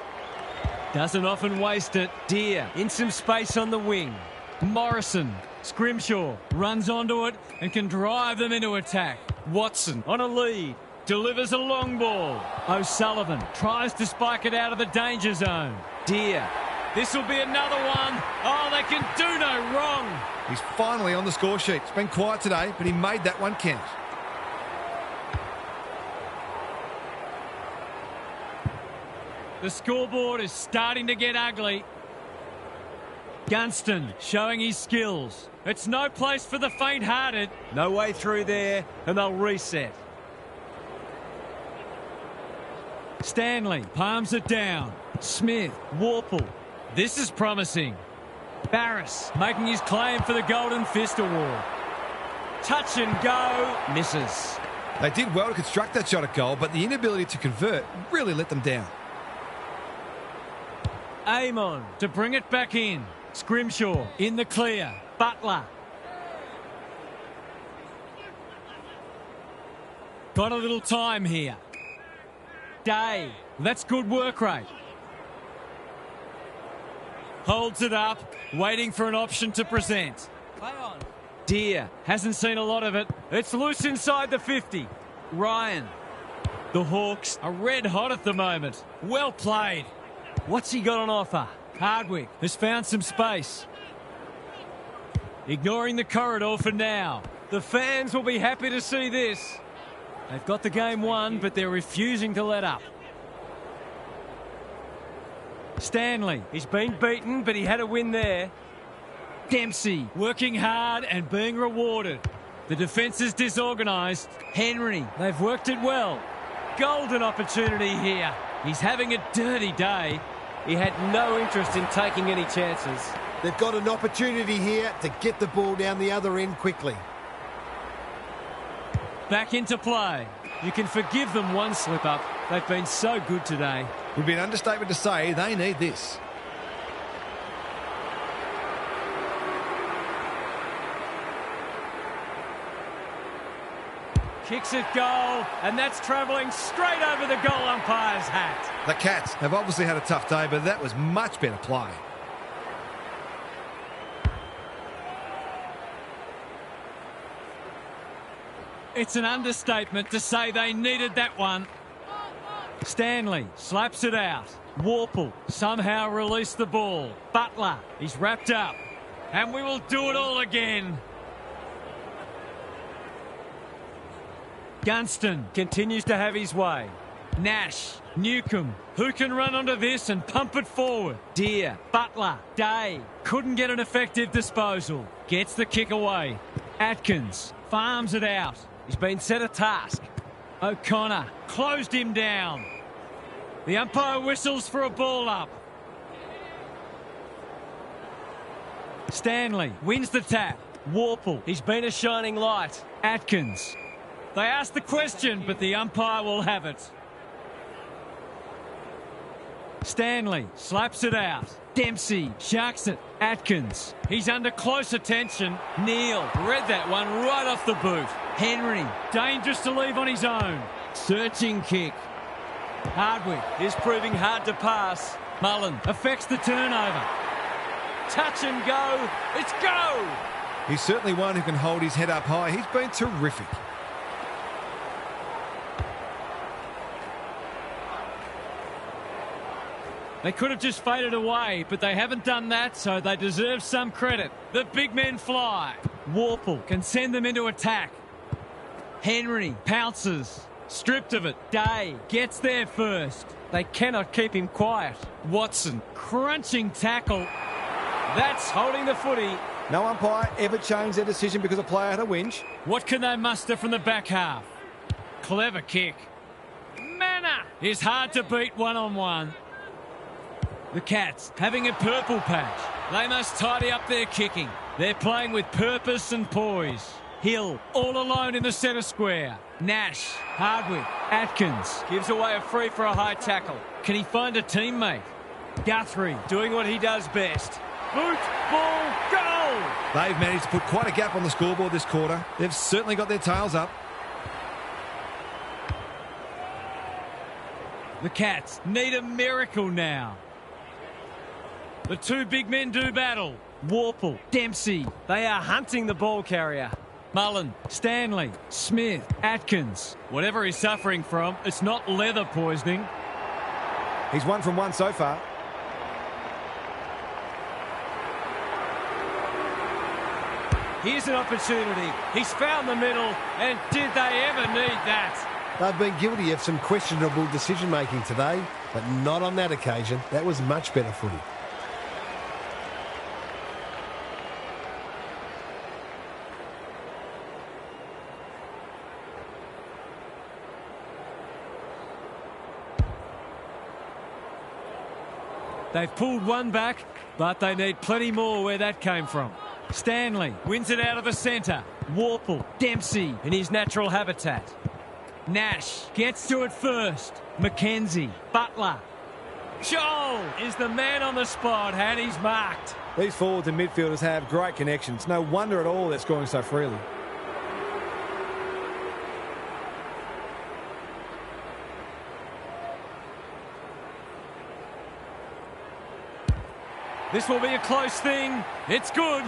Doesn't often waste it. Deer in some space on the wing. Morrison, Scrimshaw runs onto it and can drive them into attack. Watson on a lead, delivers a long ball. O'Sullivan tries to spike it out of the danger zone. Deer, this will be another one. Oh, they can do no wrong. He's finally on the score sheet. It's been quiet today, but he made that one count. The scoreboard is starting to get ugly. Gunston showing his skills. It's no place for the faint-hearted. No way through there, and they'll reset. Stanley palms it down. Smith, Warple. This is promising. Barris making his claim for the Golden Fist Award. Touch and go. Misses. They did well to construct that shot at goal, but the inability to convert really let them down. Amon to bring it back in. Scrimshaw in the clear. Butler. Got a little time here. Day. That's good work rate. Holds it up, waiting for an option to present. Play on. Deer hasn't seen a lot of it. It's loose inside the 50. Ryan. The Hawks are red hot at the moment. Well played. What's he got on offer? Hardwick has found some space. Ignoring the corridor for now. The fans will be happy to see this. They've got the game won, but they're refusing to let up. Stanley, he's been beaten, but he had a win there. Dempsey, working hard and being rewarded. The defence is disorganised. Henry, they've worked it well. Golden opportunity here. He's having a dirty day. He had no interest in taking any chances. They've got an opportunity here to get the ball down the other end quickly. Back into play. You can forgive them one slip-up. They've been so good today. It would be an understatement to say they need this. Kicks it goal, and that's travelling straight over the goal umpire's hat. The Cats have obviously had a tough day, but that was much better play. It's an understatement to say they needed that one. Stanley slaps it out. Warple somehow released the ball. Butler, he's wrapped up. And we will do it all again. Gunston continues to have his way. Nash, Newcomb, who can run onto this and pump it forward? Deer, Butler, Day, couldn't get an effective disposal. Gets the kick away. Atkins farms it out. He's been set a task. O'Connor closed him down. The umpire whistles for a ball up. Stanley wins the tap. Warple, he's been a shining light. Atkins. They asked the question, but the umpire will have it. Stanley slaps it out. Dempsey sharks it. Atkins, he's under close attention. Neal read that one right off the boot. Henry, dangerous to leave on his own. Searching kick. Hardwick is proving hard to pass. Mullen affects the turnover. Touch and go. It's go! He's certainly one who can hold his head up high. He's been terrific. They could have just faded away, but they haven't done that, so they deserve some credit. The big men fly. Warple can send them into attack. Henry pounces. Stripped of it. Day gets there first. They cannot keep him quiet. Watson, crunching tackle. That's holding the footy. No umpire ever changed their decision because a player had a whinge. What can they muster from the back half? Clever kick. Manor is hard to beat one-on-one. The Cats having a purple patch. They must tidy up their kicking. They're playing with purpose and poise. Hill all alone in the centre square. Nash, Hardwick, Atkins gives away a free for a high tackle. Can he find a teammate? Guthrie doing what he does best. Boot, ball, goal! They've managed to put quite a gap on the scoreboard this quarter. They've certainly got their tails up. The Cats need a miracle now. The two big men do battle. Warple, Dempsey, they are hunting the ball carrier. Mullen, Stanley, Smith, Atkins. Whatever he's suffering from, it's not leather poisoning. He's 1 from 1 so far. Here's an opportunity. He's found the middle, and did they ever need that? They've been guilty of some questionable decision-making today, but not on that occasion. That was much better footy. They've pulled one back, but they need plenty more where that came from. Stanley wins it out of the centre. Warple, Dempsey in his natural habitat. Nash gets to it first. McKenzie, Butler. Joel is the man on the spot, and he's marked. These forwards and midfielders have great connections. No wonder at all they're scoring so freely. This will be a close thing. It's good.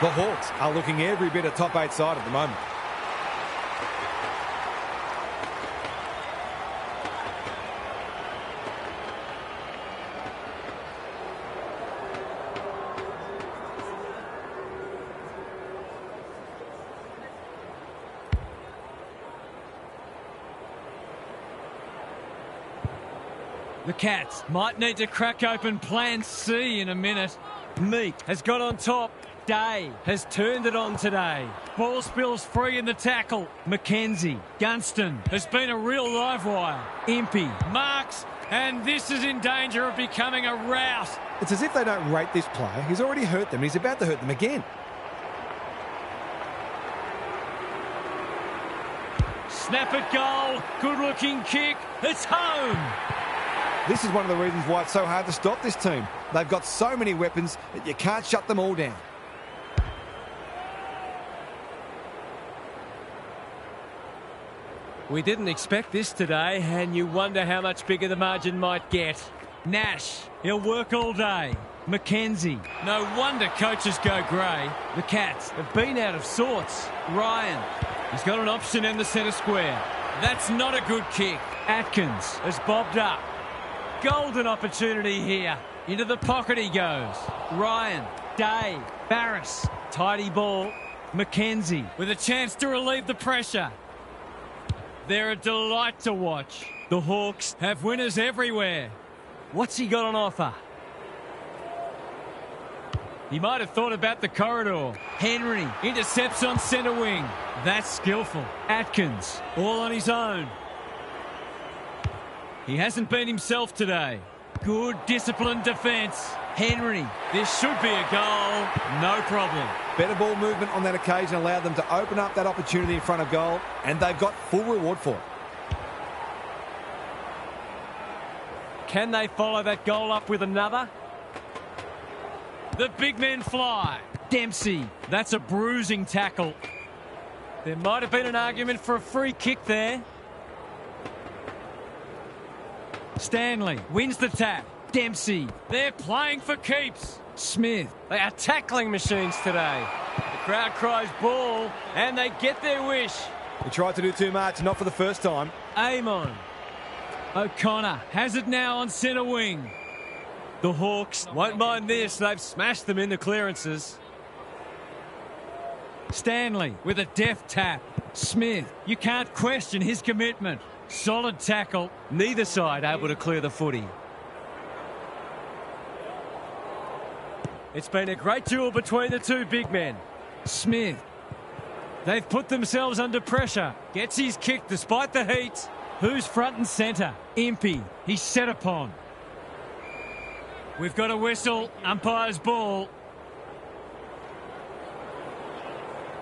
The Hawks are looking every bit a top 8 side at the moment. The Cats might need to crack open plan C in a minute. Meek has got on top. Day has turned it on today. Ball spills free in the tackle. McKenzie. Gunston has been a real live wire. Impey marks, and this is in danger of becoming a rout. It's as if they don't rate this player. He's already hurt them and he's about to hurt them again. Snap at goal. Good looking kick. It's home. This is one of the reasons why it's so hard to stop this team. They've got so many weapons that you can't shut them all down. We didn't expect this today, and you wonder how much bigger the margin might get. Nash, he'll work all day. McKenzie, no wonder coaches go grey. The Cats have been out of sorts. Ryan, he's got an option in the centre square. That's not a good kick. Atkins has bobbed up. Golden opportunity here. Into the pocket he goes. Ryan, Day, Barris, tidy ball. McKenzie with a chance to relieve the pressure. They're a delight to watch. The Hawks have winners everywhere. What's he got on offer? He might have thought about the corridor. Henry intercepts on centre wing. That's skillful. Atkins, all on his own. He hasn't been himself today. Good disciplined defence. Henry, this should be a goal. No problem. Better ball movement on that occasion allowed them to open up that opportunity in front of goal, and they've got full reward for it. Can they follow that goal up with another? The big men fly. Dempsey, that's a bruising tackle. There might have been an argument for a free kick there. Stanley wins the tap. Dempsey, they're playing for keeps. Smith, they are tackling machines today. The crowd cries ball, and they get their wish. He tried to do too much, not for the first time. Amon. O'Connor has it now on centre wing. The Hawks won't mind this. They've smashed them in the clearances. Stanley with a deft tap. Smith, you can't question his commitment. Solid tackle. Neither side able to clear the footy. It's been a great duel between the two big men. Smith. They've put themselves under pressure. Gets his kick despite the heat. Who's front and centre? Impey. He's set upon. We've got a whistle. Umpire's ball.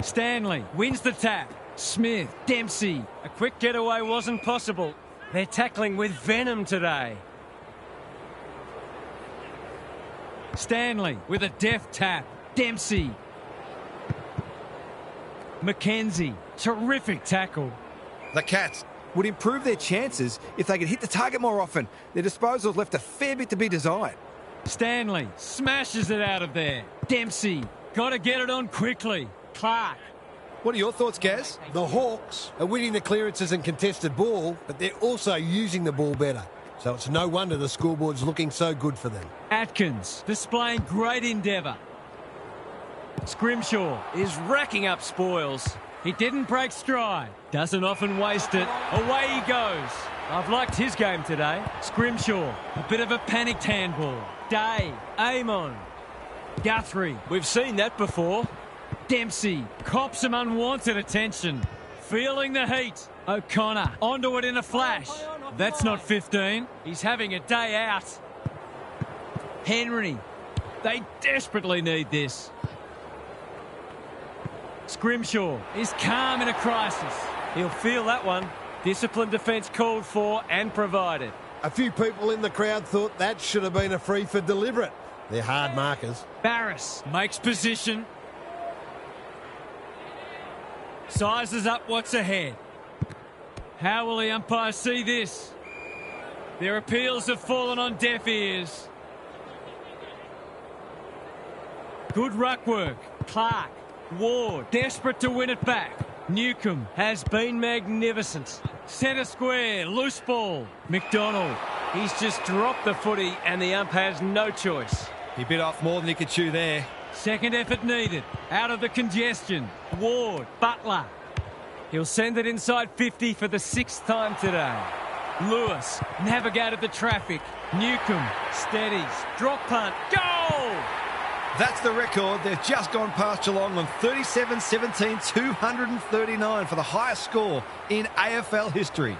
Stanley wins the tap. Smith. Dempsey. A quick getaway wasn't possible. They're tackling with venom today. Stanley with a deft tap. Dempsey. McKenzie. Terrific tackle. The Cats would improve their chances if they could hit the target more often. Their disposals left a fair bit to be desired. Stanley smashes it out of there. Dempsey. Got to get it on quickly. Clark. What are your thoughts, Gaz? The Hawks are winning the clearances and contested ball, but they're also using the ball better. So it's no wonder the scoreboard's looking so good for them. Atkins displaying great endeavour. Scrimshaw is racking up spoils. He didn't break stride. Doesn't often waste it. Away he goes. I've liked his game today. Scrimshaw, a bit of a panicked handball. Day, Amon. Guthrie, we've seen that before. Dempsey cops some unwanted attention. Feeling the heat. O'Connor onto it in a flash. That's not 15. He's having a day out. Henry. They desperately need this. Scrimshaw is calm in a crisis. He'll feel that one. Disciplined defence called for and provided. A few people in the crowd thought that should have been a free for deliberate. They're hard markers. Barris makes position. Sizes up what's ahead. How will the umpire see this? Their appeals have fallen on deaf ears. Good ruck work. Clark. Ward. Desperate to win it back. Newcomb has been magnificent. Centre square. Loose ball. McDonald. He's just dropped the footy and the ump has no choice. He bit off more than he could chew there. Second effort needed. Out of the congestion. Ward. Butler. He'll send it inside 50 for the 6th time today. Lewis navigated the traffic. Newcomb steadies. Drop punt. Goal! That's the record. They've just gone past Geelong on 37-17, 239 for the highest score in AFL history.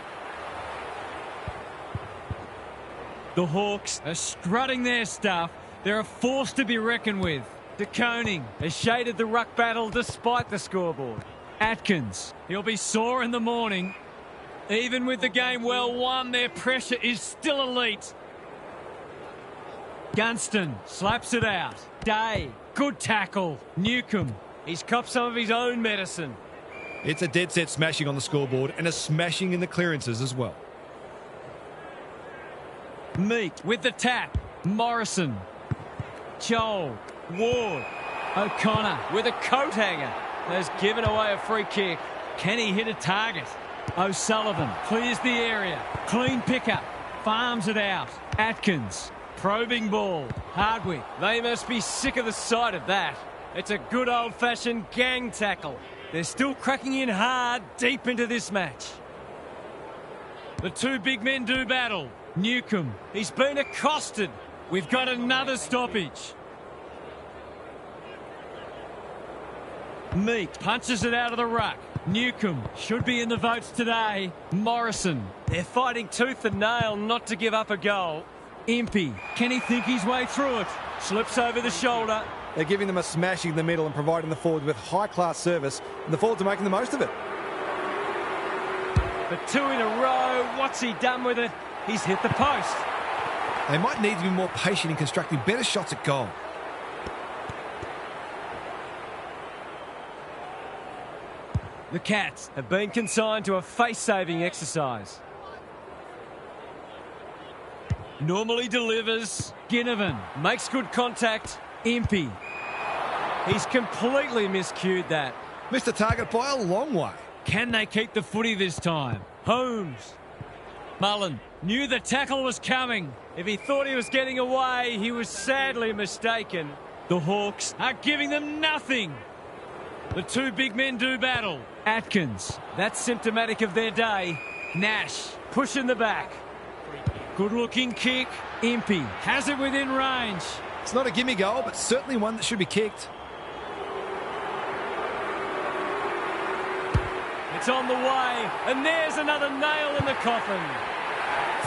The Hawks are strutting their stuff. They're a force to be reckoned with. De Koning has shaded the ruck battle despite the scoreboard. Atkins, he'll be sore in the morning. Even with the game well won, their pressure is still elite. Gunston slaps it out. Day, good tackle. Newcomb, he's copped some of his own medicine. It's a dead set smashing on the scoreboard and a smashing in the clearances as well. Meek with the tap. Morrison. Joel. Ward. O'Connor with a coat hanger. Has given away a free kick. Can he hit a target? O'Sullivan clears the area. Clean pickup. Farms it out. Atkins. Probing ball. Hardwick. They must be sick of the sight of that. It's a good old-fashioned gang tackle. They're still cracking in hard deep into this match. The two big men do battle. Newcomb. He's been accosted. We've got another stoppage. Meek punches it out of the ruck. Newcomb should be in the votes today. Morrison. They're fighting tooth and nail not to give up a goal. Impey. Can he think his way through it? Slips over the shoulder. They're giving them a smashing in the middle and providing the forwards with high-class service, and the forwards are making the most of it. The two in a row. What's he done with it? He's hit the post. They might need to be more patient in constructing better shots at goal. The Cats have been consigned to a face-saving exercise. Normally delivers. Ginnivan makes good contact. Impey. He's completely miscued that. Missed the target by a long way. Can they keep the footy this time? Holmes. Mullen knew the tackle was coming. If he thought he was getting away, he was sadly mistaken. The Hawks are giving them nothing. The two big men do battle. Atkins, that's symptomatic of their day. Nash, pushing the back. Good-looking kick. Impey has it within range. It's not a gimme goal, but certainly one that should be kicked. It's on the way, and there's another nail in the coffin.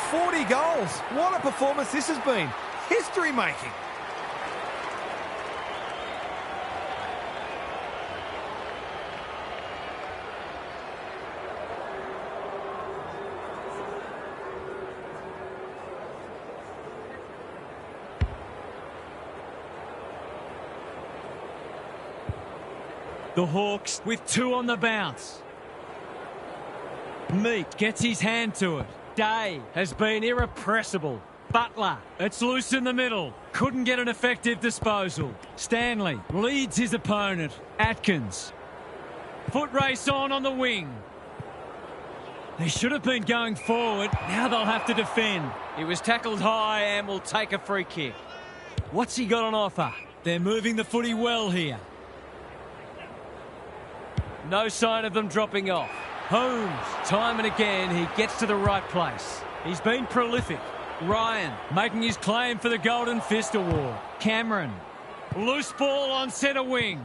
40 goals. What a performance this has been. History-making. The Hawks with two on the bounce. Meek gets his hand to it. Day has been irrepressible. Butler, it's loose in the middle. Couldn't get an effective disposal. Stanley leads his opponent. Atkins. Foot race on the wing. They should have been going forward. Now they'll have to defend. He was tackled high and will take a free kick. What's he got on offer? They're moving the footy well here. No sign of them dropping off. Holmes, time and again, he gets to the right place. He's been prolific. Ryan, making his claim for the Golden Fist Award. Cameron, loose ball on centre wing.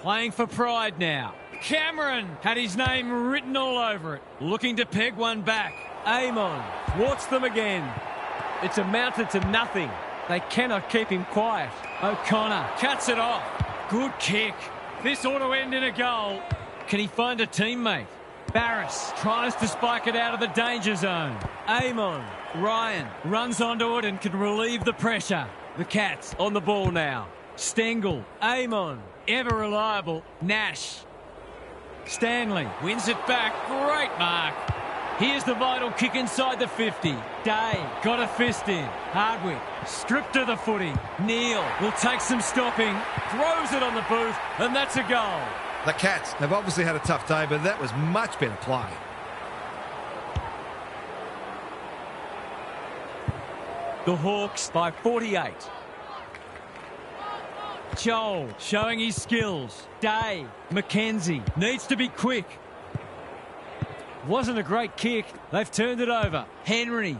Playing for pride now. Cameron had his name written all over it. Looking to peg one back. Amon thwarts them again. It's amounted to nothing. They cannot keep him quiet. O'Connor cuts it off. Good kick. This ought to end in a goal. Can he find a teammate? Barris tries to spike it out of the danger zone. Amon. Ryan runs onto it and can relieve the pressure. The Cats on the ball now. Stengel. Amon. Ever reliable. Nash. Stanley wins it back. Great mark. Here's the vital kick inside the 50. Day got a fist in. Hardwick stripped to the footy. Neal will take some stopping. Throws it on the boot, and that's a goal. The Cats have obviously had a tough day, but that was much better play. The Hawks by 48. Joel showing his skills. Day, Mackenzie needs to be quick. Wasn't a great kick. They've turned it over. Henry.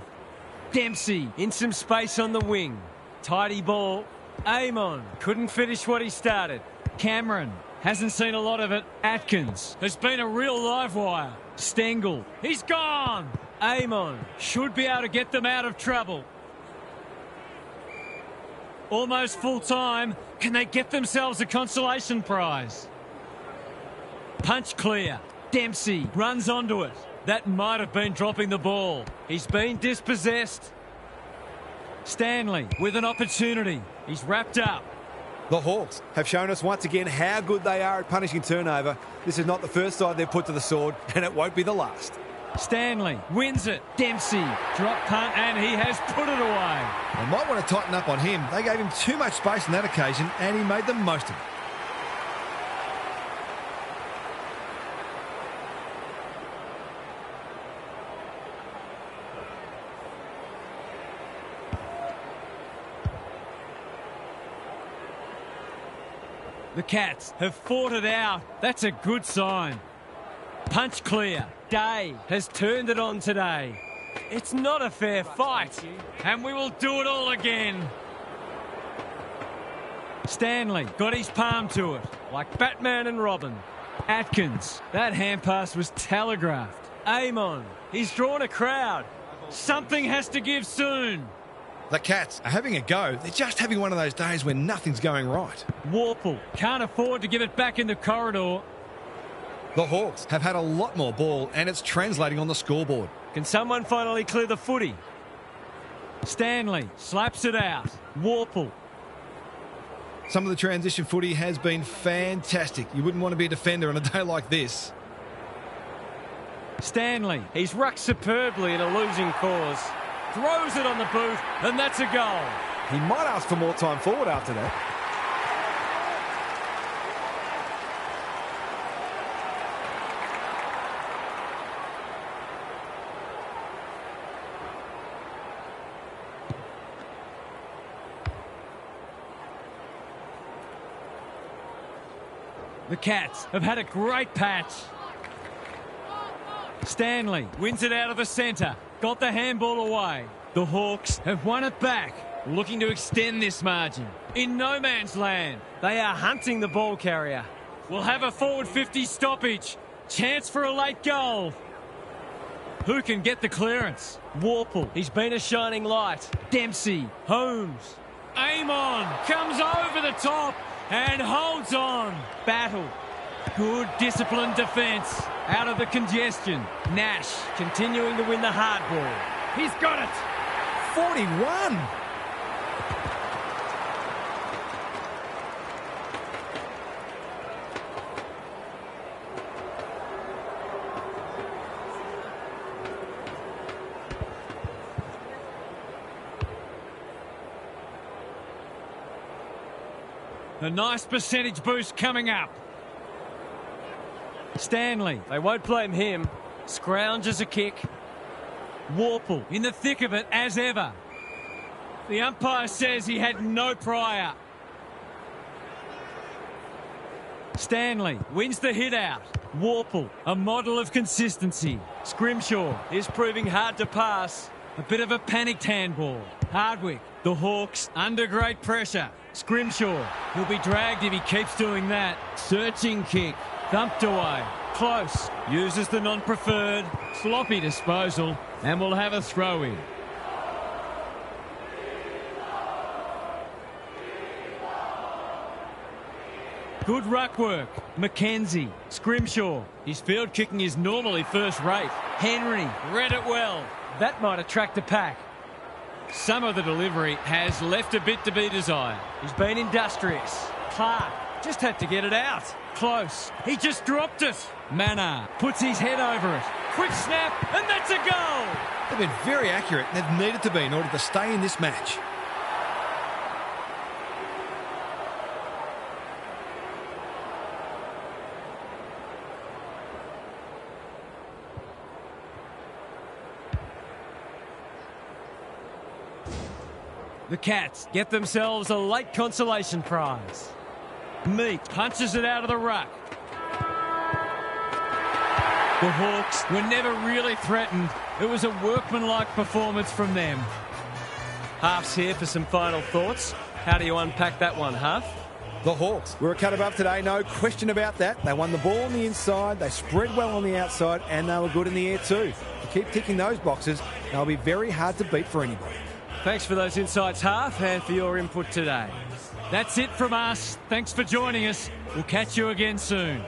Dempsey in some space on the wing. Tidy ball. Amon couldn't finish what he started. Cameron hasn't seen a lot of it. Atkins has been a real live wire. Stengel, he's gone. Amon should be able to get them out of trouble. Almost full time. Can they get themselves a consolation prize? Punch clear. Dempsey runs onto it. That might have been dropping the ball. He's been dispossessed. Stanley with an opportunity. He's wrapped up. The Hawks have shown us once again how good they are at punishing turnover. This is not the first side they've put to the sword, and it won't be the last. Stanley wins it. Dempsey drop punt, and he has put it away. They might want to tighten up on him. They gave him too much space on that occasion, and he made the most of it. The Cats have fought it out. That's a good sign. Punch clear. Day has turned it on today. It's not a fair fight, and we will do it all again. Stanley got his palm to it, like Batman and Robin. Atkins, that hand pass was telegraphed. Amon, he's drawn a crowd. Something has to give soon. The Cats are having a go. They're just having one of those days when nothing's going right. Warple can't afford to give it back in the corridor. The Hawks have had a lot more ball, and it's translating on the scoreboard. Can someone finally clear the footy? Stanley slaps it out. Warple. Some of the transition footy has been fantastic. You wouldn't want to be a defender on a day like this. Stanley, he's rucked superbly in a losing cause. Throws it on the boot, and that's a goal. He might ask for more time forward after that. The Cats have had a great patch. Stanley wins it out of the centre. Got the handball away. The Hawks have won it back, looking to extend this margin. In no man's land, they are hunting the ball carrier. We'll have a forward 50 stoppage. Chance for a late goal. Who can get the clearance? Warple, he's been a shining light. Dempsey, Holmes. Amon comes over the top and holds on. Battle. Good disciplined defence. Out of the congestion. Nash continuing to win the hard ball. He's got it. 41. A nice percentage boost coming up. Stanley, they won't blame him. Scrounges a kick. Warple in the thick of it as ever. The umpire says he had no prior. Stanley wins the hit out. Warple, a model of consistency. Scrimshaw is proving hard to pass. A bit of a panicked handball. Hardwick, the Hawks under great pressure. Scrimshaw, he'll be dragged if he keeps doing that. Searching kick, thumped away. Close, uses the non-preferred. Sloppy disposal, and we'll have a throw-in. Good ruck work. Mackenzie, Scrimshaw. His field kicking is normally first rate. Henry read it well. That might attract the pack. Some of the delivery has left a bit to be desired. He's been industrious. Clark just had to get it out. Close. He just dropped it. Mannar puts his head over it. quick snap, and that's a goal. They've been very accurate, and they've needed to be in order to stay in this match. The Cats get themselves a late consolation prize. Meat punches it out of the ruck. The Hawks were never really threatened. It was a workmanlike performance from them. Half's here for some final thoughts. How do you unpack that one, Half? The Hawks were a cut above today, no question about that. They won the ball on the inside, they spread well on the outside, and they were good in the air too. To keep ticking those boxes, they'll be very hard to beat for anybody. Thanks for those insights, Half, and for your input today. That's it from us. Thanks for joining us. We'll catch you again soon.